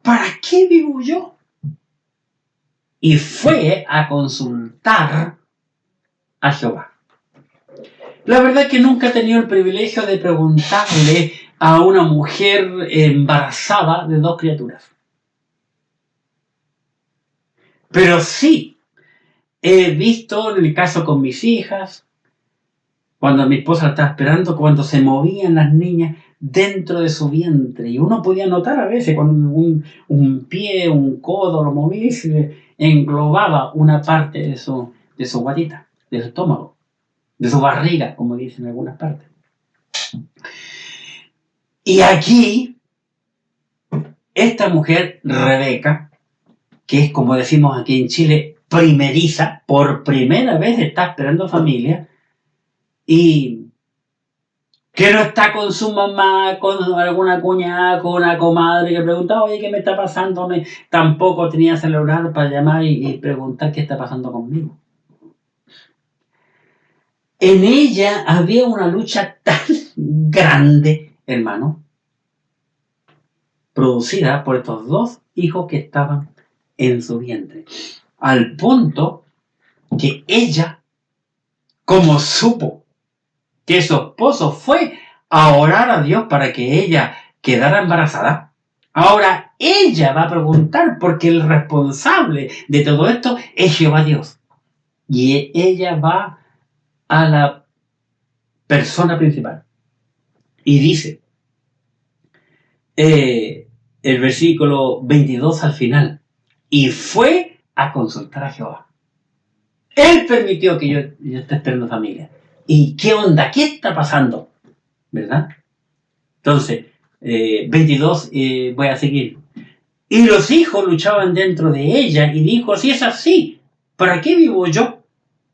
¿para qué vivo yo? Y fue a consultar a Jehová. La verdad es que nunca he tenido el privilegio de preguntarle a una mujer embarazada de 2 criaturas. Pero sí, he visto en el caso con mis hijas, cuando mi esposa estaba esperando, cuando se movían las niñas dentro de su vientre. Y uno podía notar a veces cuando un pie, un codo lo movía y se englobaba una parte de su guatita, de su estómago, de su barriga, como dicen en algunas partes. Y aquí, esta mujer, Rebeca, que es como decimos aquí en Chile, primeriza, por primera vez está esperando familia, y que no está con su mamá, con alguna cuñada, con una comadre que pregunta, oye, ¿qué me está pasando? Tampoco tenía celular para llamar y preguntar qué está pasando conmigo. En ella había una lucha tan grande, hermano, producida por estos 2 hijos que estaban en su vientre, al punto que ella, como supo que su esposo fue a orar a Dios para que ella quedara embarazada, ahora ella va a preguntar, porque el responsable de todo esto es Jehová Dios. Y ella va a la persona principal y dice, el versículo 22 al final, y fue a consultar a Jehová. Él permitió que yo esté esperando familia. ¿Y qué onda? ¿Qué está pasando? ¿Verdad? Entonces, 22, voy a seguir. Y los hijos luchaban dentro de ella y dijo, si es así, ¿para qué vivo yo?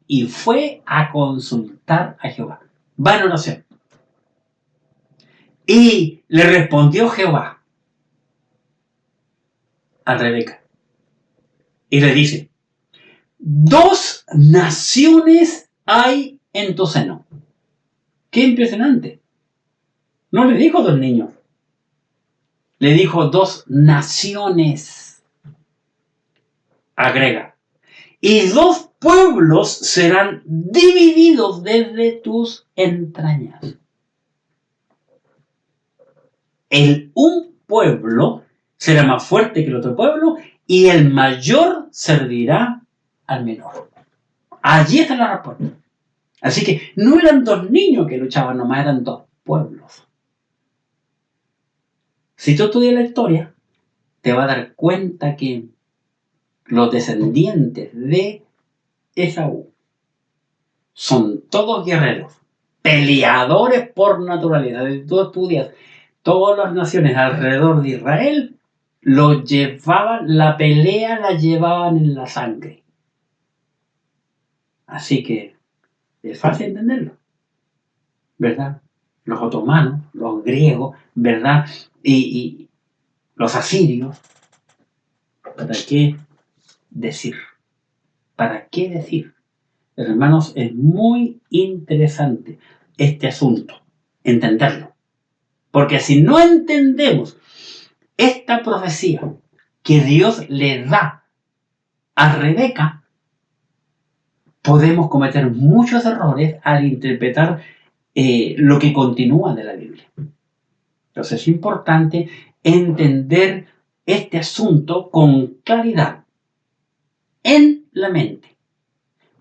Y fue a consultar a Jehová. Va en oración. Y le respondió Jehová a Rebeca. Y le dice, 2 naciones hay en tu seno. ¡Qué impresionante! No le dijo 2 niños. Le dijo 2 naciones. Agrega. Y 2 pueblos serán divididos desde tus entrañas. Un pueblo será más fuerte que el otro pueblo y el mayor servirá al menor. Allí está la respuesta. Así que no eran 2 niños que luchaban nomás, eran 2 pueblos. Si tú estudias la historia, te vas a dar cuenta que los descendientes de Esaú son todos guerreros, peleadores por naturaleza. Si tú estudias todas las naciones alrededor de Israel, lo llevaban, la pelea la llevaban en la sangre. Así que es fácil entenderlo, ¿verdad? Los otomanos, los griegos, ¿verdad? Y los asirios. ¿Para qué decir? ¿Para qué decir? Hermanos, es muy interesante este asunto, entenderlo. Porque si no entendemos esta profecía que Dios le da a Rebeca, podemos cometer muchos errores al interpretar lo que continúa de la Biblia. Entonces es importante entender este asunto con claridad en la mente.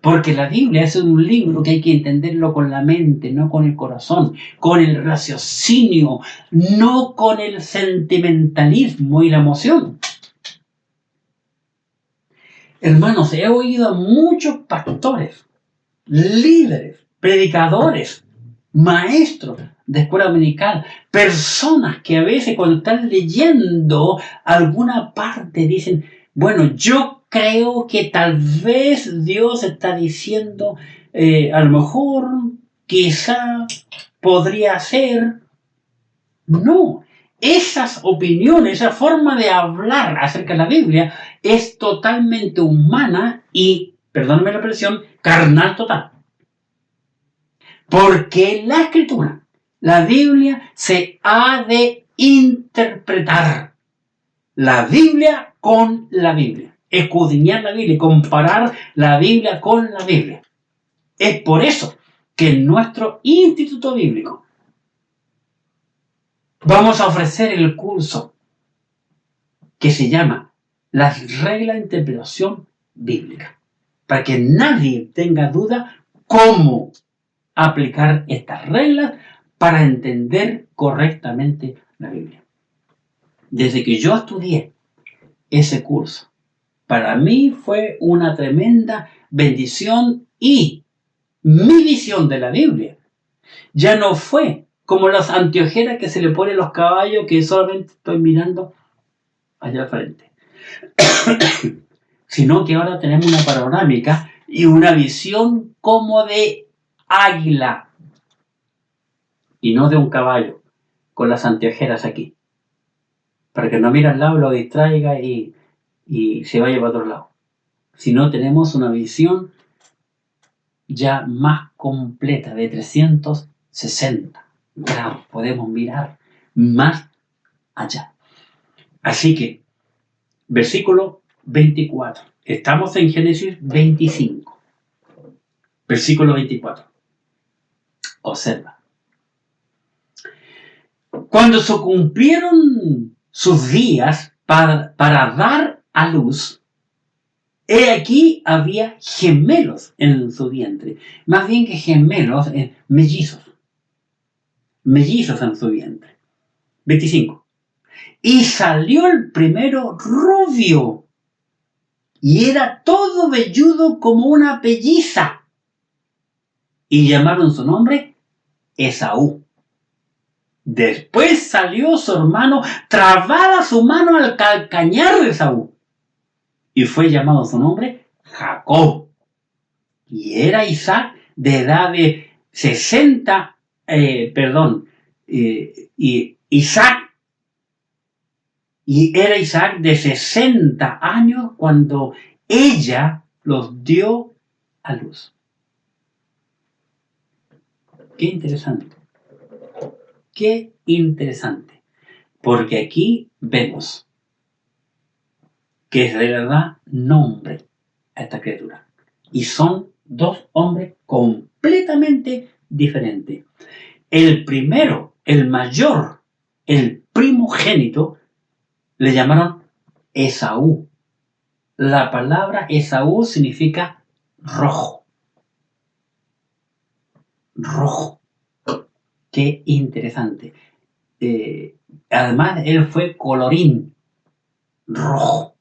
Porque la Biblia es un libro que hay que entenderlo con la mente, no con el corazón, con el raciocinio, no con el sentimentalismo y la emoción. Hermanos, he oído a muchos pastores, líderes, predicadores, maestros de escuela dominical, personas que a veces cuando están leyendo alguna parte dicen, bueno, yo creo que tal vez Dios está diciendo, a lo mejor, quizá, podría ser. No, esas opiniones, esa forma de hablar acerca de la Biblia es totalmente humana y, perdónenme la expresión, carnal total. Porque la Escritura, la Biblia, se ha de interpretar. La Biblia con la Biblia. Escudriñar la Biblia y comparar la Biblia con la Biblia. Es por eso que en nuestro instituto bíblico vamos a ofrecer el curso que se llama Las reglas de interpretación bíblica. Para que nadie tenga duda cómo aplicar estas reglas para entender correctamente la Biblia. Desde que yo estudié ese curso, para mí fue una tremenda bendición y mi visión de la Biblia ya no fue como las anteojeras que se le ponen a los caballos que solamente estoy mirando allá al frente, sino que ahora tenemos una panorámica y una visión como de águila y no de un caballo con las anteojeras aquí, para que no mire al lado, lo distraiga y se vaya para otro lado. Si no, tenemos una visión ya más completa de 360 grados. Podemos mirar más allá. Así que, versículo 24. Estamos en Génesis 25. Versículo 24. Observa. Cuando se cumplieron sus días para dar a luz, he aquí había gemelos en su vientre. Más bien que gemelos, mellizos. Mellizos en su vientre. 25. Y salió el primero rubio, y era todo velludo como una pelliza. Y llamaron su nombre Esaú. Después salió su hermano, trabada su mano al calcañar de Esaú, y fue llamado su nombre Jacob. Y era Isaac de edad de 60, y era Isaac de 60 años cuando ella los dio a luz. Qué interesante. Qué interesante. Porque aquí vemos que se le da nombre a esta criatura. Y son dos hombres completamente diferentes. El primero, el mayor, el primogénito, le llamaron Esaú. La palabra Esaú significa rojo. Rojo. Qué interesante. Además, él fue colorín rojo.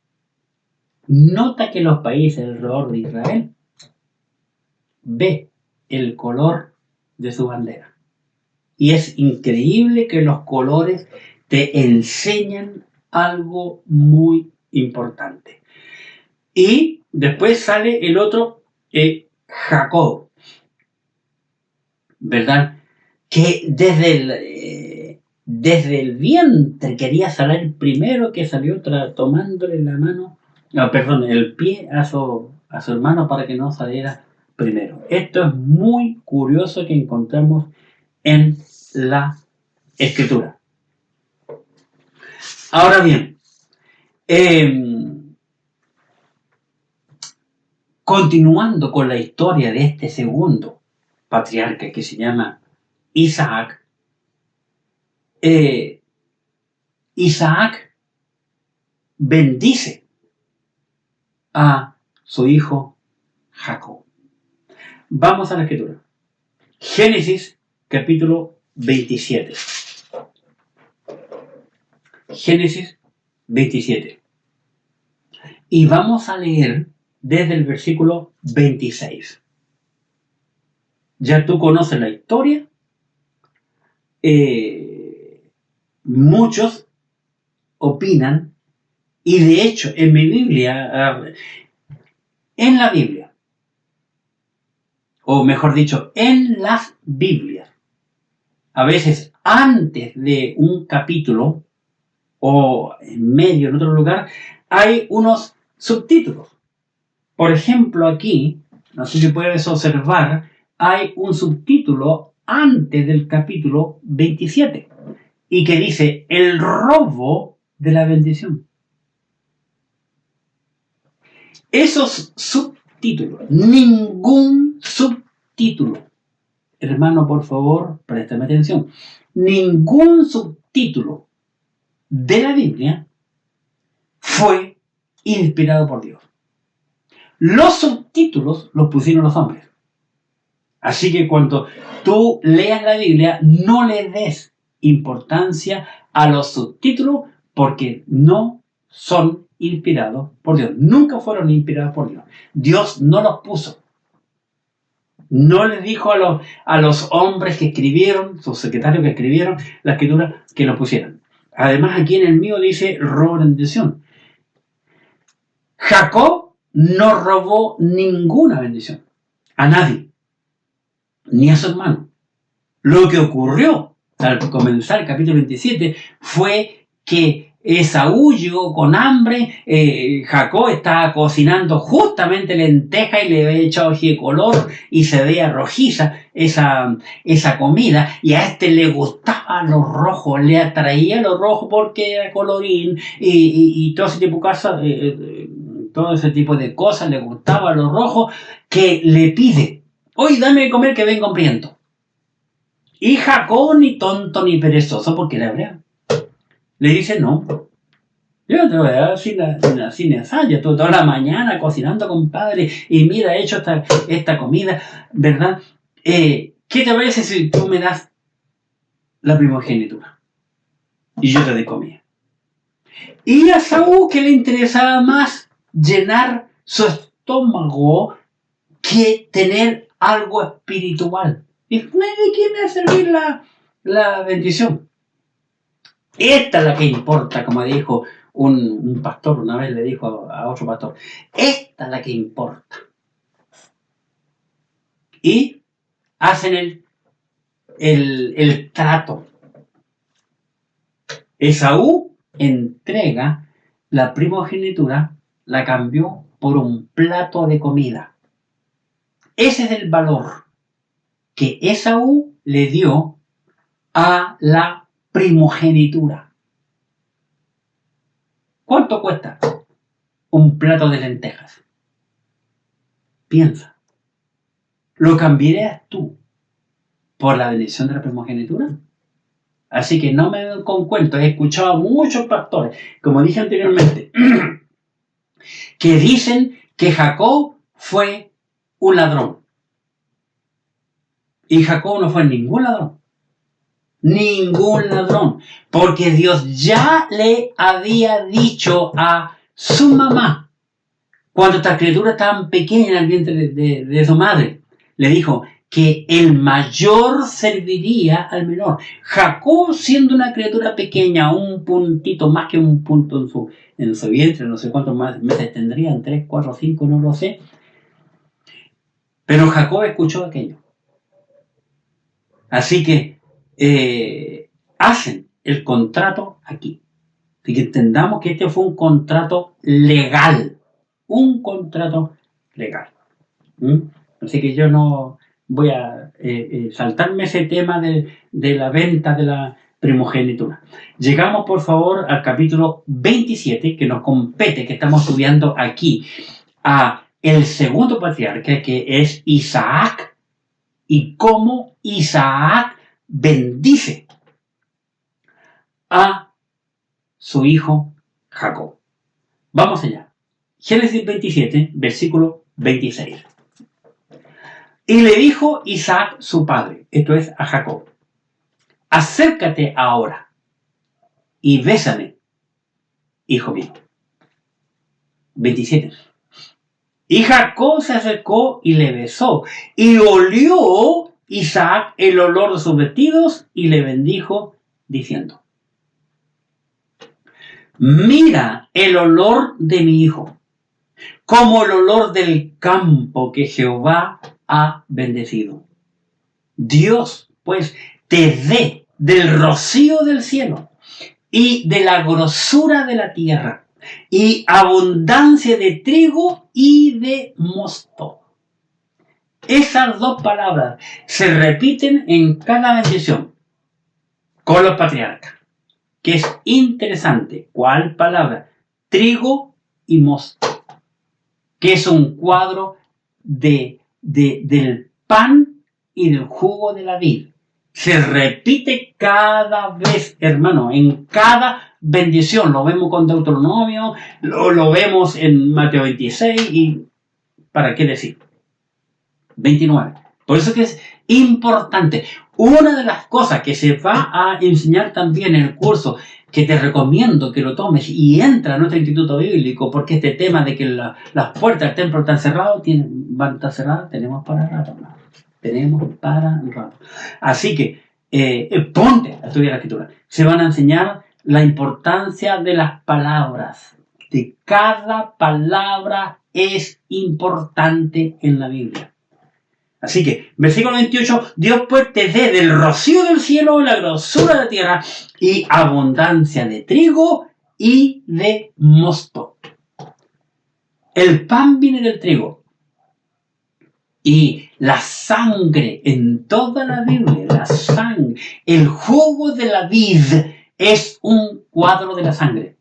Nota que los países alrededor de Israel ve el color de su bandera. Y es increíble que los colores te enseñan algo muy importante. Y después sale el otro, Jacob, ¿verdad? Que desde el vientre quería salir primero, que salió tomándole la mano, el pie a su hermano para que no saliera primero. Esto es muy curioso que encontramos en la Escritura. Ahora bien, continuando con la historia de este segundo patriarca que se llama Isaac, Isaac bendice a su hijo Jacob. Vamos a la escritura. Génesis capítulo 27. Génesis 27. Y vamos a leer desde el versículo 26. Ya tú conoces la historia. Muchos opinan, y de hecho en mi Biblia, en la Biblia, o mejor dicho, en las Biblias, a veces antes de un capítulo o en medio, en otro lugar, hay unos subtítulos. Por ejemplo, aquí, no sé si puedes observar, hay un subtítulo antes del capítulo 27 y que dice el robo de la bendición. Esos subtítulos, ningún subtítulo, hermano, por favor, préstame atención, ningún subtítulo de la Biblia fue inspirado por Dios. Los subtítulos los pusieron los hombres. Así que cuando tú leas la Biblia, no le des importancia a los subtítulos porque no son inspirados por Dios. Nunca fueron inspirados por Dios. Dios no los puso. No les dijo a los hombres que escribieron, sus secretarios que escribieron la escritura, que lo pusieran. Además, aquí en el mío dice robo de bendición. Jacob no robó ninguna bendición a nadie, ni a su hermano. Lo que ocurrió al comenzar el capítulo 27 fue que Esaú llegó con hambre, Jacob estaba cocinando justamente lenteja y le había echado ají de color y se veía rojiza esa comida, y a este le gustaba lo rojo, le atraía lo rojo porque era colorín y todo ese tipo de cosas, todo ese tipo de cosas, le gustaba lo rojo, que le pide: oye, dame de comer que vengo hambriento. Y Jacob, ni tonto ni perezoso, porque era hebreo, le dice: no, yo no te voy a dar sin ensayo, toda la mañana cocinando, compadre, y mira, he hecho esta comida, ¿verdad? ¿Qué te parece si tú me das la primogenitura? Y yo te doy comida. Y a Saúl, que le interesaba más llenar su estómago que tener algo espiritual. ¿Y de quién me va a servir la bendición? Esta es la que importa, como dijo un pastor, una vez le dijo a otro pastor: esta es la que importa. Y hacen el trato. Esaú entrega la primogenitura, la cambió por un plato de comida. Ese es el valor que Esaú le dio a la primogenitura. ¿Cuánto cuesta un plato de lentejas? Piensa. ¿Lo cambiarías tú por la bendición de la primogenitura? Así que no me den con cuentos. He escuchado a muchos pastores, como dije anteriormente, que dicen que Jacob fue un ladrón. Y Jacob no fue ningún ladrón. Ningún ladrón. Porque Dios ya le había dicho a su mamá, cuando esta criatura tan pequeña en el vientre de su madre, le dijo que el mayor serviría al menor. Jacob, siendo una criatura pequeña, un puntito más que un punto en su vientre, no sé cuántos más meses tendrían, 3, 4, 5, no lo sé. Pero Jacob escuchó aquello. Así que hacen el contrato aquí. Así que entendamos que este fue un contrato legal. Un contrato legal. Así que yo no voy a saltarme ese tema de la venta de la primogenitura. Llegamos, por favor, al capítulo 27, que nos compete, que estamos estudiando aquí, a el segundo patriarca, que es Isaac, y cómo Isaac bendice a su hijo Jacob. Vamos allá. Génesis 27, versículo 26. Y le dijo Isaac su padre, esto es a Jacob, acércate ahora y bésame, hijo mío. 27. Y Jacob se acercó y le besó, y olió Isaac el olor de sus vestidos y le bendijo, diciendo: mira el olor de mi hijo, como el olor del campo que Jehová ha bendecido. Dios, pues, te dé del rocío del cielo y de la grosura de la tierra, y abundancia de trigo y de mosto. Esas dos palabras se repiten en cada bendición con los patriarcas, que es interesante. ¿Cuál palabra? Trigo y mosto, que es un cuadro del pan y del jugo de la vid. Se repite cada vez, hermano, en cada bendición. Lo vemos con Deuteronomio, lo vemos en Mateo 26 y ¿para qué decir? 29. Por eso que es importante. Una de las cosas que se va a enseñar también en el curso, que te recomiendo que lo tomes y entra a nuestro instituto bíblico, porque este tema de que las puertas del templo están cerradas, van a estar cerradas, tenemos para rato. Tenemos para rato. Así que ponte a estudiar la escritura. Se van a enseñar la importancia de las palabras. De cada palabra es importante en la Biblia. Así que, versículo 28, Dios pues te dé del rocío del cielo, la grosura de la tierra y abundancia de trigo y de mosto. El pan viene del trigo. Y la sangre en toda la Biblia, la sangre, el jugo de la vid es un cuadro de la sangre.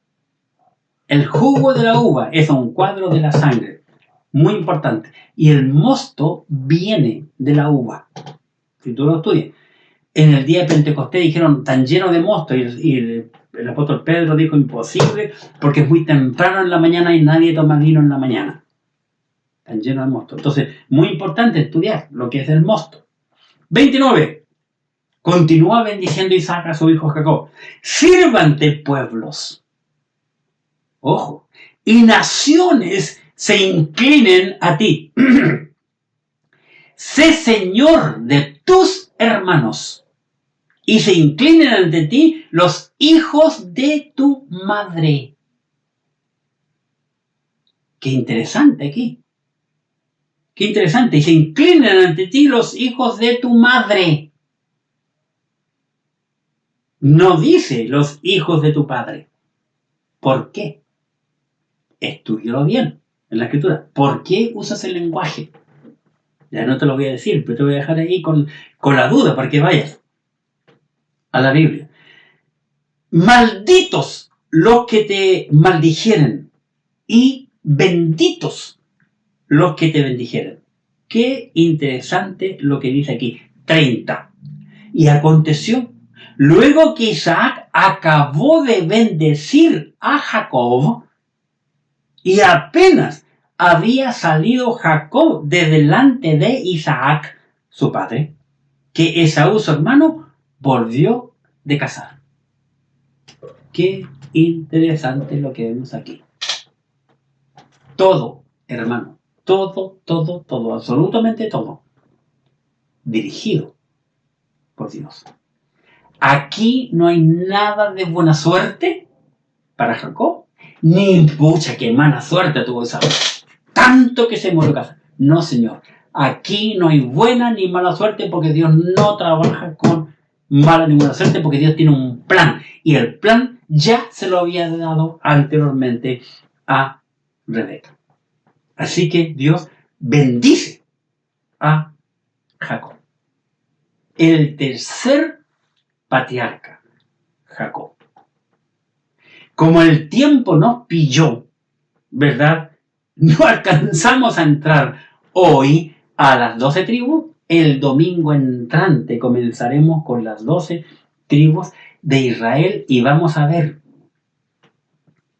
El jugo de la uva es un cuadro de la sangre. Muy importante. Y el mosto viene de la uva. Si tú lo estudias. En el día de Pentecostés dijeron tan lleno de mosto y el apóstol Pedro dijo imposible porque es muy temprano en la mañana y nadie toma vino en la mañana. Tan lleno de mosto. Entonces, muy importante estudiar lo que es el mosto. 29. Continúa bendiciendo Isaac a su hijo Jacob. Sírvante pueblos. Ojo. Y naciones se inclinen a ti. Sé señor de tus hermanos. Y se inclinen ante ti los hijos de tu madre. Qué interesante aquí. Qué interesante. Y se inclinan ante ti los hijos de tu madre. No dice los hijos de tu padre. ¿Por qué? Estúdialo bien en la escritura. ¿Por qué usas el lenguaje? Ya no te lo voy a decir, pero te voy a dejar ahí con la duda para que vayas a la Biblia. Malditos los que te maldijeren y benditos los que te bendijeren. Qué interesante lo que dice aquí. 30. Y aconteció, luego que Isaac acabó de bendecir a Jacob, y apenas había salido Jacob de delante de Isaac, su padre, que Esaú, su hermano, volvió de cazar. Qué interesante lo que vemos aquí. Todo, hermano, todo, absolutamente todo, dirigido por Dios. Aquí no hay nada de buena suerte para Jacob, ni pucha, qué mala suerte tuvo Esaú. Tanto que se murió casa. No, señor. Aquí no hay buena ni mala suerte porque Dios no trabaja con mala ni buena suerte porque Dios tiene un plan. Y el plan ya se lo había dado anteriormente a Rebeca. Así que Dios bendice a Jacob. El tercer patriarca, Jacob. Como el tiempo nos pilló, ¿verdad? no alcanzamos a entrar hoy a las 12 tribus, el domingo entrante comenzaremos con las 12 tribus de Israel y vamos a ver,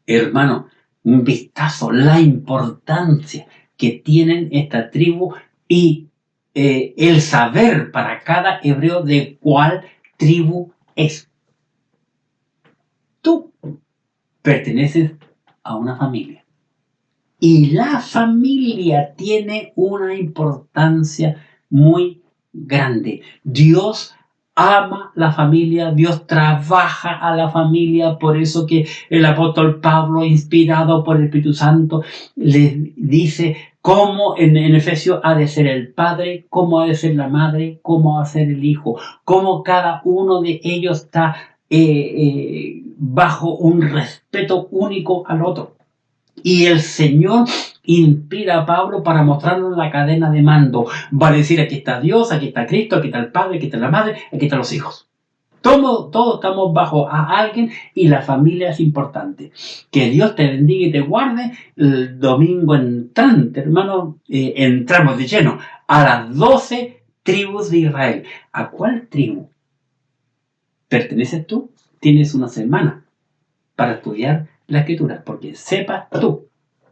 hermano, un vistazo, la importancia que tienen esta tribu y el saber para cada hebreo de cuál tribu es. Tú perteneces a una familia y la familia tiene una importancia muy grande. Dios ama la familia, Dios trabaja a la familia, por eso que el apóstol Pablo, inspirado por el Espíritu Santo, le dice cómo en Efesios ha de ser el padre, cómo ha de ser la madre, cómo ha de ser el hijo, cómo cada uno de ellos está bajo un respeto único al otro. Y el Señor inspira a Pablo para mostrarnos la cadena de mando. Va a decir, aquí está Dios, aquí está Cristo, aquí está el Padre, aquí está la Madre, aquí están los hijos. Todos estamos bajo a alguien y la familia es importante. Que Dios te bendiga y te guarde. El domingo entrante, hermano, entramos de lleno a las 12 tribus de Israel. ¿A cuál tribu perteneces tú? Tienes una semana para estudiar la Escritura, porque sepas tú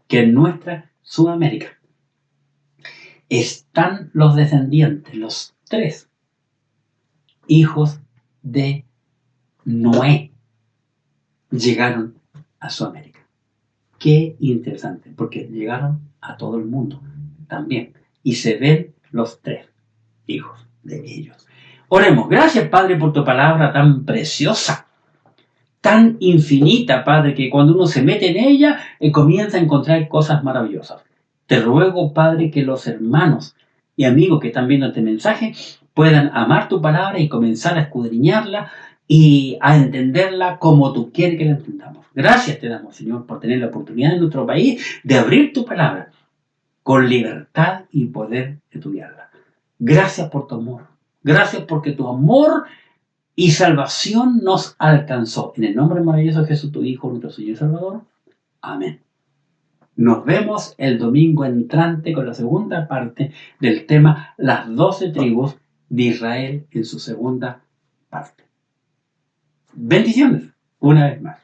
que en nuestra Sudamérica están los descendientes, los 3 hijos de Noé llegaron a Sudamérica. Qué interesante, porque llegaron a todo el mundo también. Y se ven los 3 hijos de ellos. Oremos. Gracias, Padre, por tu palabra tan preciosa, tan infinita, Padre, que cuando uno se mete en ella, comienza a encontrar cosas maravillosas. Te ruego, Padre, que los hermanos y amigos que están viendo este mensaje puedan amar tu palabra y comenzar a escudriñarla y a entenderla como tú quieres que la entendamos. Gracias te damos, Señor, por tener la oportunidad en nuestro país de abrir tu palabra con libertad y poder estudiarla. Gracias por tu amor. Gracias porque tu amor y salvación nos alcanzó. En el nombre maravilloso de Jesús, tu Hijo, nuestro Señor y Salvador. Amén. Nos vemos el domingo entrante con la segunda parte del tema Las 12 tribus de Israel en su segunda parte. Bendiciones, una vez más.